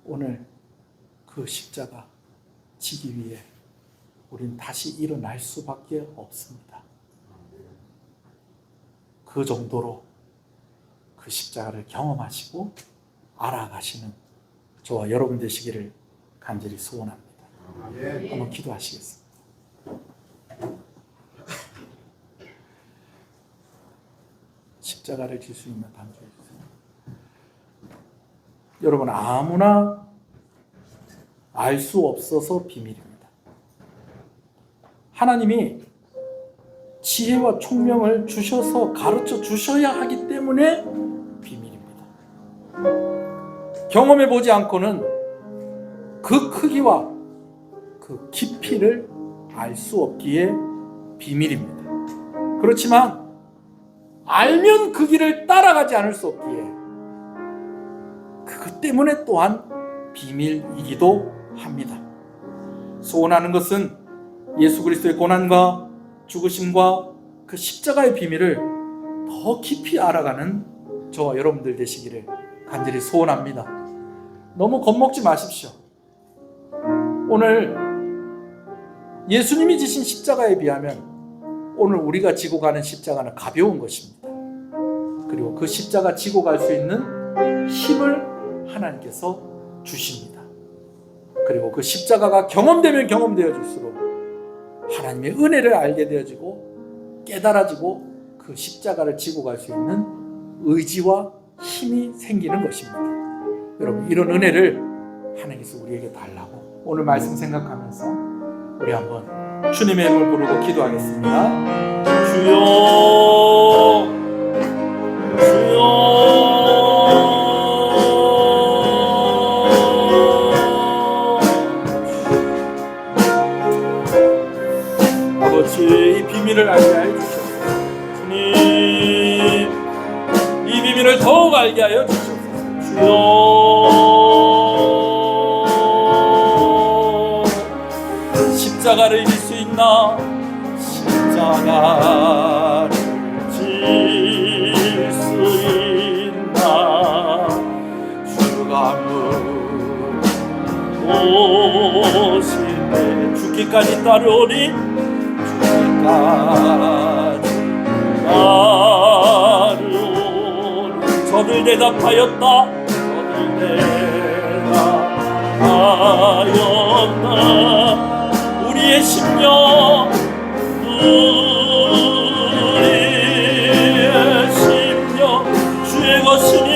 오늘 그 십자가 지기 위해 우린 다시 일어날 수밖에 없습니다. 그 정도로 그 십자가를 경험하시고 알아가시는 저와 여러분 되시기를 간절히 소원합니다. 한번 기도하시겠습니다. 십자가를 질 수 있는 단주해 주세요. 여러분, 아무나 알 수 없어서 비밀입니다. 하나님이 지혜와 총명을 주셔서 가르쳐 주셔야 하기 때문에 비밀입니다. 경험해 보지 않고는 그 크기와 그 깊이를 알 수 없기에 비밀입니다. 그렇지만 알면 그 길을 따라가지 않을 수 없기에 그것 때문에 또한 비밀이기도 합니다. 소원하는 것은 예수 그리스도의 고난과 죽으심과 그 십자가의 비밀을 더 깊이 알아가는 저와 여러분들 되시기를 간절히 소원합니다. 너무 겁먹지 마십시오. 오늘 예수님이 지신 십자가에 비하면 오늘 우리가 지고 가는 십자가는 가벼운 것입니다. 그리고 그 십자가 지고 갈 수 있는 힘을 하나님께서 주십니다. 그리고 그 십자가가 경험되면 경험되어질수록 하나님의 은혜를 알게 되어지고 깨달아지고 그 십자가를 지고 갈 수 있는 의지와 힘이 생기는 것입니다. 여러분, 이런 은혜를 하나님께서 우리에게 달라고 오늘 말씀 생각하면서 우리 한번 주님의 이름을 부르고 기도하겠습니다. 주여 주여 아버지, 이 비밀을 알게 하여 주옵소서. 주님 이 비밀을 더욱 알게 하여 주옵소서. 주여 십자가를 질 수 있나? 십자가를 질 수 있나? 주가 오시네 죽기까지 따르오니 죽기까지 따르오니 저들 대답하였다 우리의 심령 주의 것이니 주의 것이니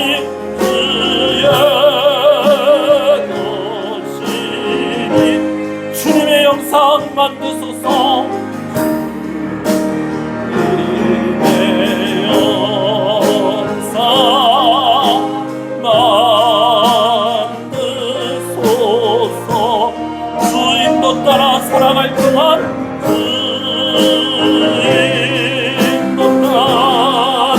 주님의 영상 만드소서 주님의 영상 만드소서 주인도 따라 살아갈 동안 주인도 따라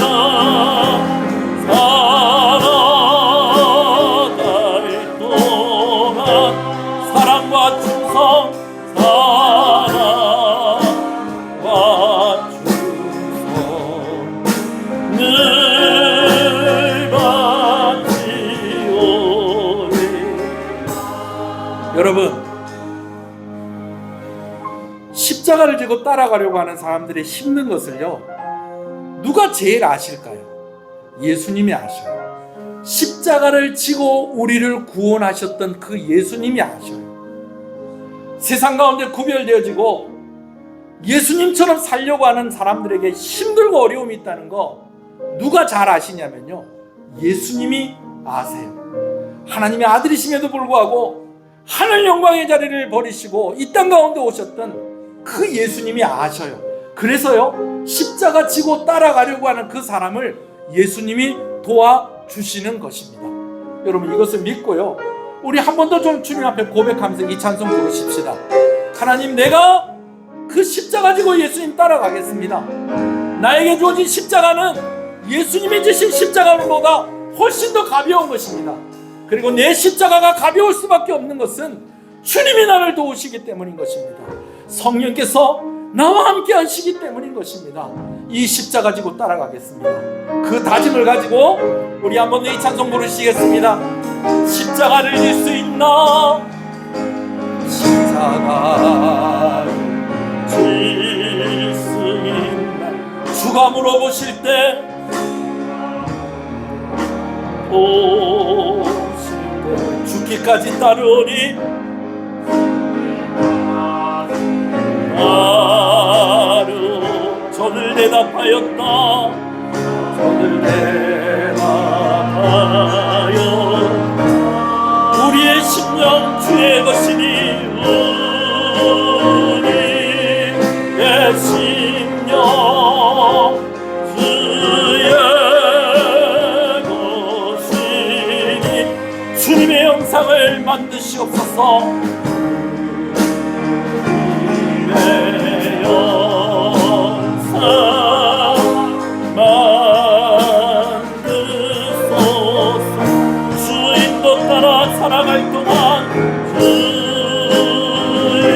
살아갈 동안 사랑과 충성 사랑과 충성 늘 바치오니 여러분, 십자가를 지고 따라가려고 하는 사람들의 힘든 것을요, 누가 제일 아실까요? 예수님이 아셔요. 십자가를 지고 우리를 구원하셨던 그 예수님이 아셔요. 세상 가운데 구별되어지고 예수님처럼 살려고 하는 사람들에게 힘들고 어려움이 있다는 거 누가 잘 아시냐면요, 예수님이 아세요. 하나님의 아들이심에도 불구하고 하늘 영광의 자리를 버리시고 이 땅 가운데 오셨던 그 예수님이 아셔요. 그래서요, 십자가 지고 따라가려고 하는 그 사람을 예수님이 도와주시는 것입니다. 여러분, 이것을 믿고요, 우리 한 번 더 좀 주님 앞에 고백하면서 이 찬송 부르십시다. 하나님, 내가 그 십자가 지고 예수님 따라가겠습니다. 나에게 주어진 십자가는 예수님이 지신 십자가보다 훨씬 더 가벼운 것입니다. 그리고 내 십자가가 가벼울 수밖에 없는 것은 주님이 나를 도우시기 때문인 것입니다. 성령께서 나와 함께 하시기 때문인 것입니다. 이 십자가 지고 따라가겠습니다. 그 다짐을 가지고 우리 한번 이 찬송 부르시겠습니다. 십자가를 질 수 있나? 십자가를 질 수 있나? 주가 물어보실 때 죽기까지 따르오니 저들 대답하였다 저들 대답하여 우리의 심령 주의 것이니 우리의 심령 주의 것이니 주님의 영상을 만드시옵소서. 살아갈 동안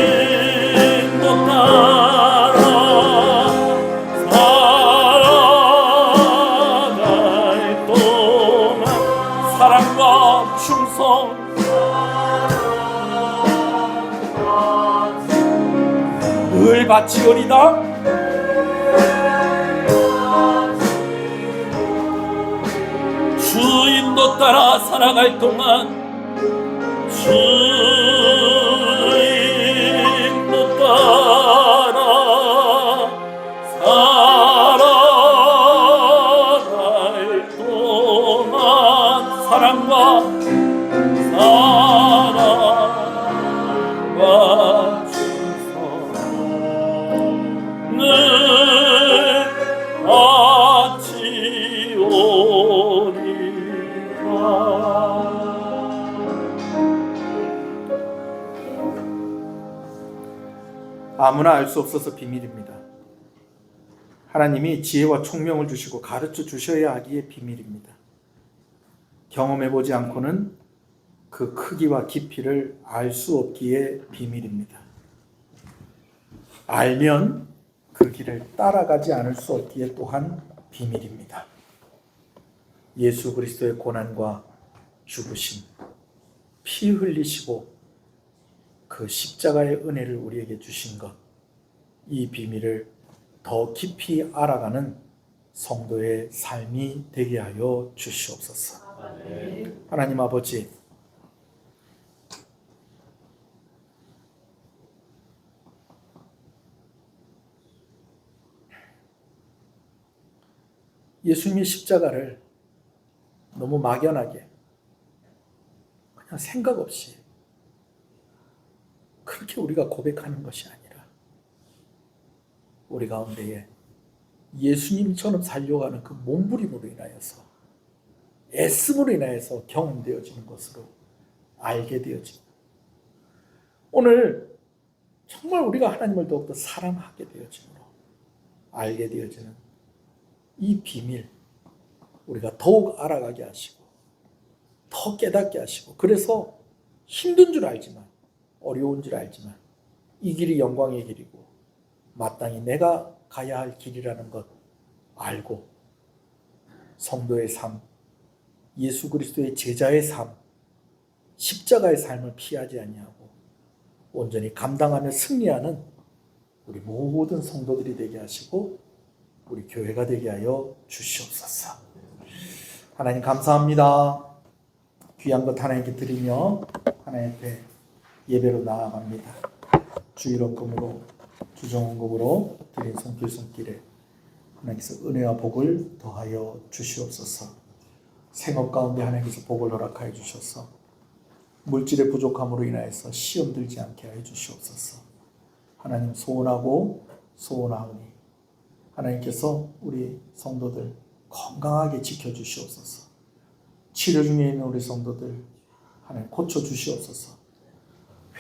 주인도 따라 살아갈 동안 사랑과 충성 늘 바치오리다. 주인도 따라 살아갈 동안 주인도 따라 살아갈 동안 사랑과 충성 늘 바치오리라. 아무나 알 수 없어서 비밀입니다. 하나님이 지혜와 총명을 주시고 가르쳐 주셔야 하기에 비밀입니다. 경험해보지 않고는 그 크기와 깊이를 알 수 없기에 비밀입니다. 알면 그 길을 따라가지 않을 수 없기에 또한 비밀입니다. 예수 그리스도의 고난과 죽으심, 피 흘리시고 그 십자가의 은혜를 우리에게 주신 것, 이 비밀을 더 깊이 알아가는 성도의 삶이 되게 하여 주시옵소서. 하나님 아버지, 예수님의 십자가를 너무 막연하게 그냥 생각 없이 그렇게 우리가 고백하는 것이 아니라 우리 가운데에 예수님처럼 살려고 하는 그 몸부림으로 인하여서 애씀으로 인하여서 경험되어지는 것으로 알게 되어집니다. 오늘 정말 우리가 하나님을 더욱더 사랑하게 되어짐으로 알게 되어지는 이 비밀, 우리가 더욱 알아가게 하시고 더 깨닫게 하시고, 그래서 힘든 줄 알지만, 어려운 줄 알지만 이 길이 영광의 길이고 마땅히 내가 가야 할 길이라는 것 알고 성도의 삶, 예수 그리스도의 제자의 삶, 십자가의 삶을 피하지 아니하고 온전히 감당하며 승리하는 우리 모든 성도들이 되게 하시고 우리 교회가 되게 하여 주시옵소서. 하나님 감사합니다. 귀한 것 하나님께 드리며 하나님 앞에 예배로 나아갑니다. 주일원금으로 주정원금으로 드린 손길에 하나님께서 은혜와 복을 더하여 주시옵소서. 생업 가운데 하나님께서 복을 허락하여 주셔서 물질의 부족함으로 인하여서 시험 들지 않게 하여 주시옵소서. 하나님 소원하고 소원하오니 하나님께서 우리 성도들 건강하게 지켜주시옵소서. 치료 중에 있는 우리 성도들 하나님 고쳐주시옵소서.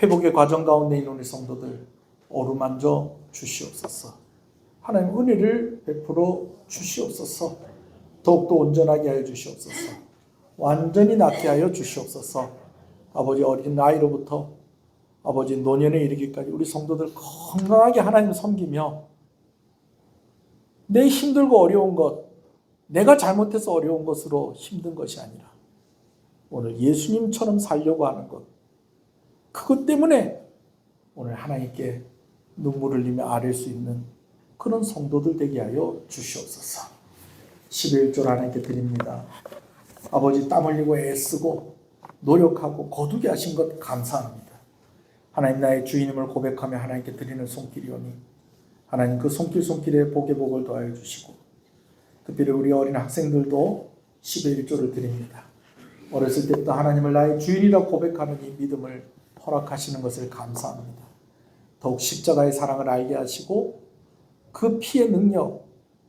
회복의 과정 가운데 있는 우리 성도들 어루만져 주시옵소서. 하나님 은혜를 베풀어 주시옵소서. 더욱더 온전하게 하여 주시옵소서. 완전히 낫게 하여 주시옵소서. 아버지 어린 나이로부터 아버지 노년에 이르기까지 우리 성도들 건강하게 하나님을 섬기며 내 힘들고 어려운 것, 내가 잘못해서 어려운 것으로 힘든 것이 아니라 오늘 예수님처럼 살려고 하는 것, 그것 때문에 오늘 하나님께 눈물을 흘리며 아뢰 수 있는 그런 성도들 되게 하여 주시옵소서. 11절 하나님께 드립니다. 아버지 땀 흘리고 애쓰고 노력하고 거두게 하신 것 감사합니다. 하나님 나의 주인임을 고백하며 하나님께 드리는 손길이오니 하나님 그 손길에 복의 복을 더하여 주시고, 특별히 우리 어린 학생들도 11조를 드립니다. 어렸을 때부터 하나님을 나의 주인이라고 고백하는 이 믿음을 허락하시는 것을 감사합니다. 더욱 십자가의 사랑을 알게 하시고 그 피의 능력,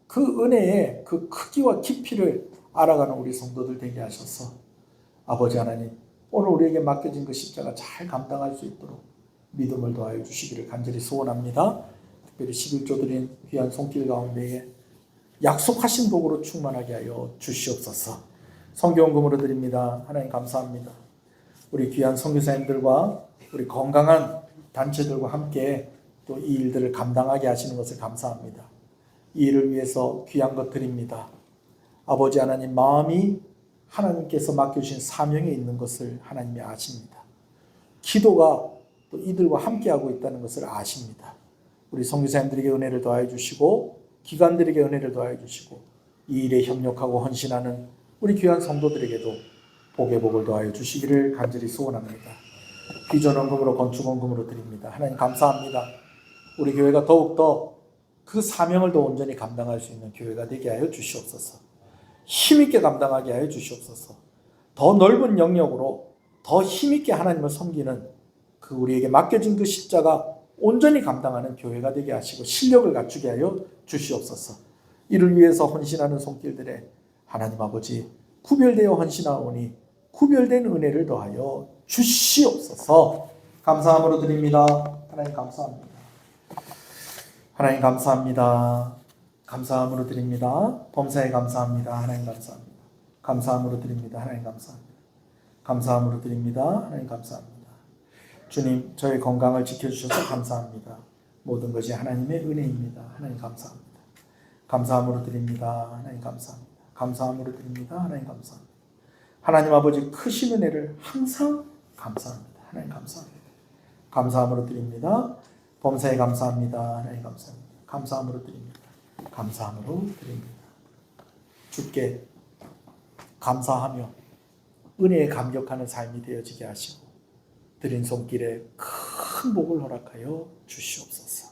그 은혜의 그 크기와 깊이를 알아가는 우리 성도들 되게 하셔서 아버지 하나님 오늘 우리에게 맡겨진 그 십자가 잘 감당할 수 있도록 믿음을 더하여 주시기를 간절히 소원합니다. 특별히 11조 드린 귀한 손길 가운데에 약속하신 복으로 충만하게 하여 주시옵소서. 성경금으로 드립니다. 하나님 감사합니다. 우리 귀한 선교사님들과 우리 건강한 단체들과 함께 또 이 일들을 감당하게 하시는 것을 감사합니다. 이 일을 위해서 귀한 것 드립니다. 아버지 하나님 마음이 하나님께서 맡겨주신 사명에 있는 것을 하나님이 아십니다. 기도가 또 이들과 함께하고 있다는 것을 아십니다. 우리 선교사님들에게 은혜를 더하여 주시고 기관들에게 은혜를 더하여 주시고 이 일에 협력하고 헌신하는 우리 귀한 성도들에게도 복의 복을 더하여 주시기를 간절히 소원합니다. 비전원금으로 건축원금으로 드립니다. 하나님 감사합니다. 우리 교회가 더욱더 그 사명을 더 온전히 감당할 수 있는 교회가 되게 하여 주시옵소서. 힘있게 감당하게 하여 주시옵소서. 더 넓은 영역으로 더 힘있게 하나님을 섬기는 그 우리에게 맡겨진 그 십자가 온전히 감당하는 교회가 되게 하시고 실력을 갖추게 하여 주시옵소서. 이를 위해서 헌신하는 손길들에 하나님 아버지 구별되어 헌신하오니 구별된 은혜를 더하여 주시옵소서. 감사함으로 드립니다. 하나님 감사합니다. 하나님 감사합니다. 감사함으로 드립니다. 범사에 감사합니다. 하나님 감사합니다. 감사함으로 드립니다. 하나님 감사합니다. 감사함으로 드립니다. 하나님 감사합니다. 주님 저의 건강을 지켜주셔서 감사합니다. 모든 것이 하나님의 은혜입니다. 하나님 감사합니다. 감사함으로 드립니다. 하나님 감사합니다. 감사함으로 드립니다. 하나님 감사합니다. 하나님 아버지 크신 은혜를 항상 감사합니다. 하나님 감사합니다. 감사함으로 드립니다. 범사에 감사합니다. 하나님 감사합니다. 감사함으로 드립니다. 감사함으로 드립니다. 주께 감사하며 은혜에 감격하는 삶이 되어지게 하시고 드린 손길에 큰 복을 허락하여 주시옵소서.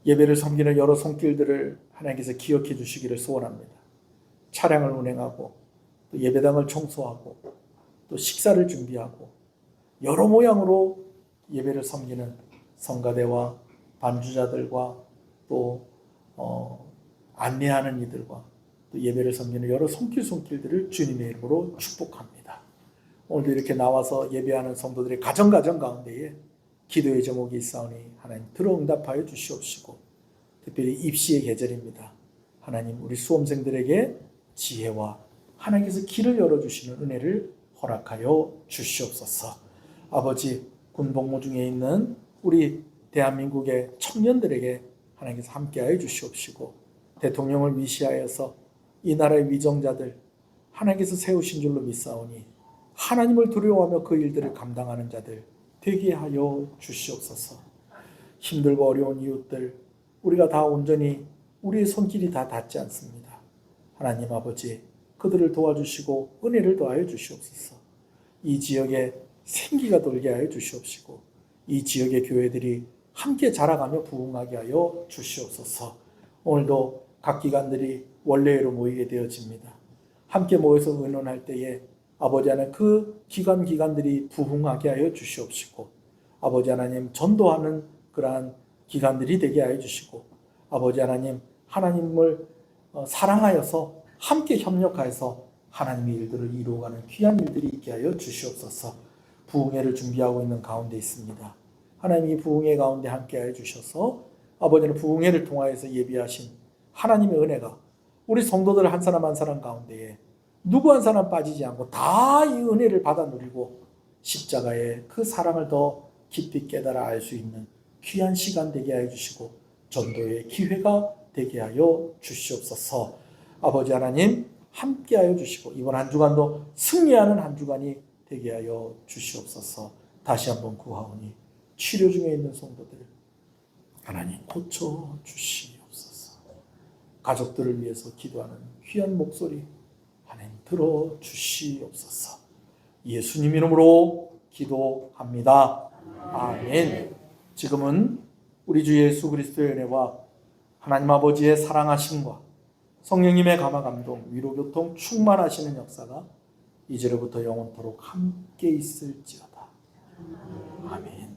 예배를 섬기는 여러 손길들을 하나님께서 기억해 주시기를 소원합니다. 차량을 운행하고 또 예배당을 청소하고 또 식사를 준비하고 여러 모양으로 예배를 섬기는 성가대와 반주자들과 또 안내하는 이들과 또 예배를 섬기는 여러 손길들을 주님의 이름으로 축복합니다. 오늘도 이렇게 나와서 예배하는 성도들의 가정 가운데에 기도의 제목이 있사오니 하나님 들어 응답하여 주시옵시고 특별히 입시의 계절입니다. 하나님 우리 수험생들에게 지혜와 하나님께서 길을 열어주시는 은혜를 허락하여 주시옵소서. 아버지 군복무 중에 있는 우리 대한민국의 청년들에게 하나님께서 함께하여 주시옵시고 대통령을 위시하여서 이 나라의 위정자들 하나님께서 세우신 줄로 믿사오니 하나님을 두려워하며 그 일들을 감당하는 자들 되게 하여 주시옵소서. 힘들고 어려운 이웃들 우리가 다 온전히 우리의 손길이 다 닿지 않습니다. 하나님 아버지 그들을 도와주시고 은혜를 더하여 주시옵소서. 이 지역에 생기가 돌게 하여 주시옵시고 이 지역의 교회들이 함께 자라가며 부흥하게 하여 주시옵소서. 오늘도 각 기관들이 원래로 모이게 되어집니다. 함께 모여서 의논할 때에 아버지 하나님 그 기관들이 부흥하게 하여 주시옵시고 아버지 하나님 전도하는 그러한 기관들이 되게 하여 주시고 아버지 하나님 하나님을 사랑하여서 함께 협력하여서 하나님의 일들을 이루어가는 귀한 일들이 있게 하여 주시옵소서. 부흥회를 준비하고 있는 가운데 있습니다. 하나님이 부흥회 가운데 함께 하여 주셔서 아버지는 부흥회를 통하여서 예비하신 하나님의 은혜가 우리 성도들 한 사람 한 사람 가운데에 누구 한 사람 빠지지 않고 다 이 은혜를 받아 누리고 십자가의 그 사랑을 더 깊이 깨달아 알 수 있는 귀한 시간 되게 하여 주시고 전도의 기회가 되게 하여 주시옵소서. 아버지 하나님 함께 하여 주시고 이번 한 주간도 승리하는 한 주간이 되게 하여 주시옵소서. 다시 한번 구하오니 치료 중에 있는 성도들 하나님 고쳐 주시옵소서. 가족들을 위해서 기도하는 귀한 목소리 하나님 들어 주시옵소서. 예수님 이름으로 기도합니다. 아멘. 지금은 우리 주 예수 그리스도의 은혜와 하나님 아버지의 사랑하심과 성령님의 감화 감동 위로 교통 충만하시는 역사가 이제로부터 영원토록 함께 있을지어다. 아멘.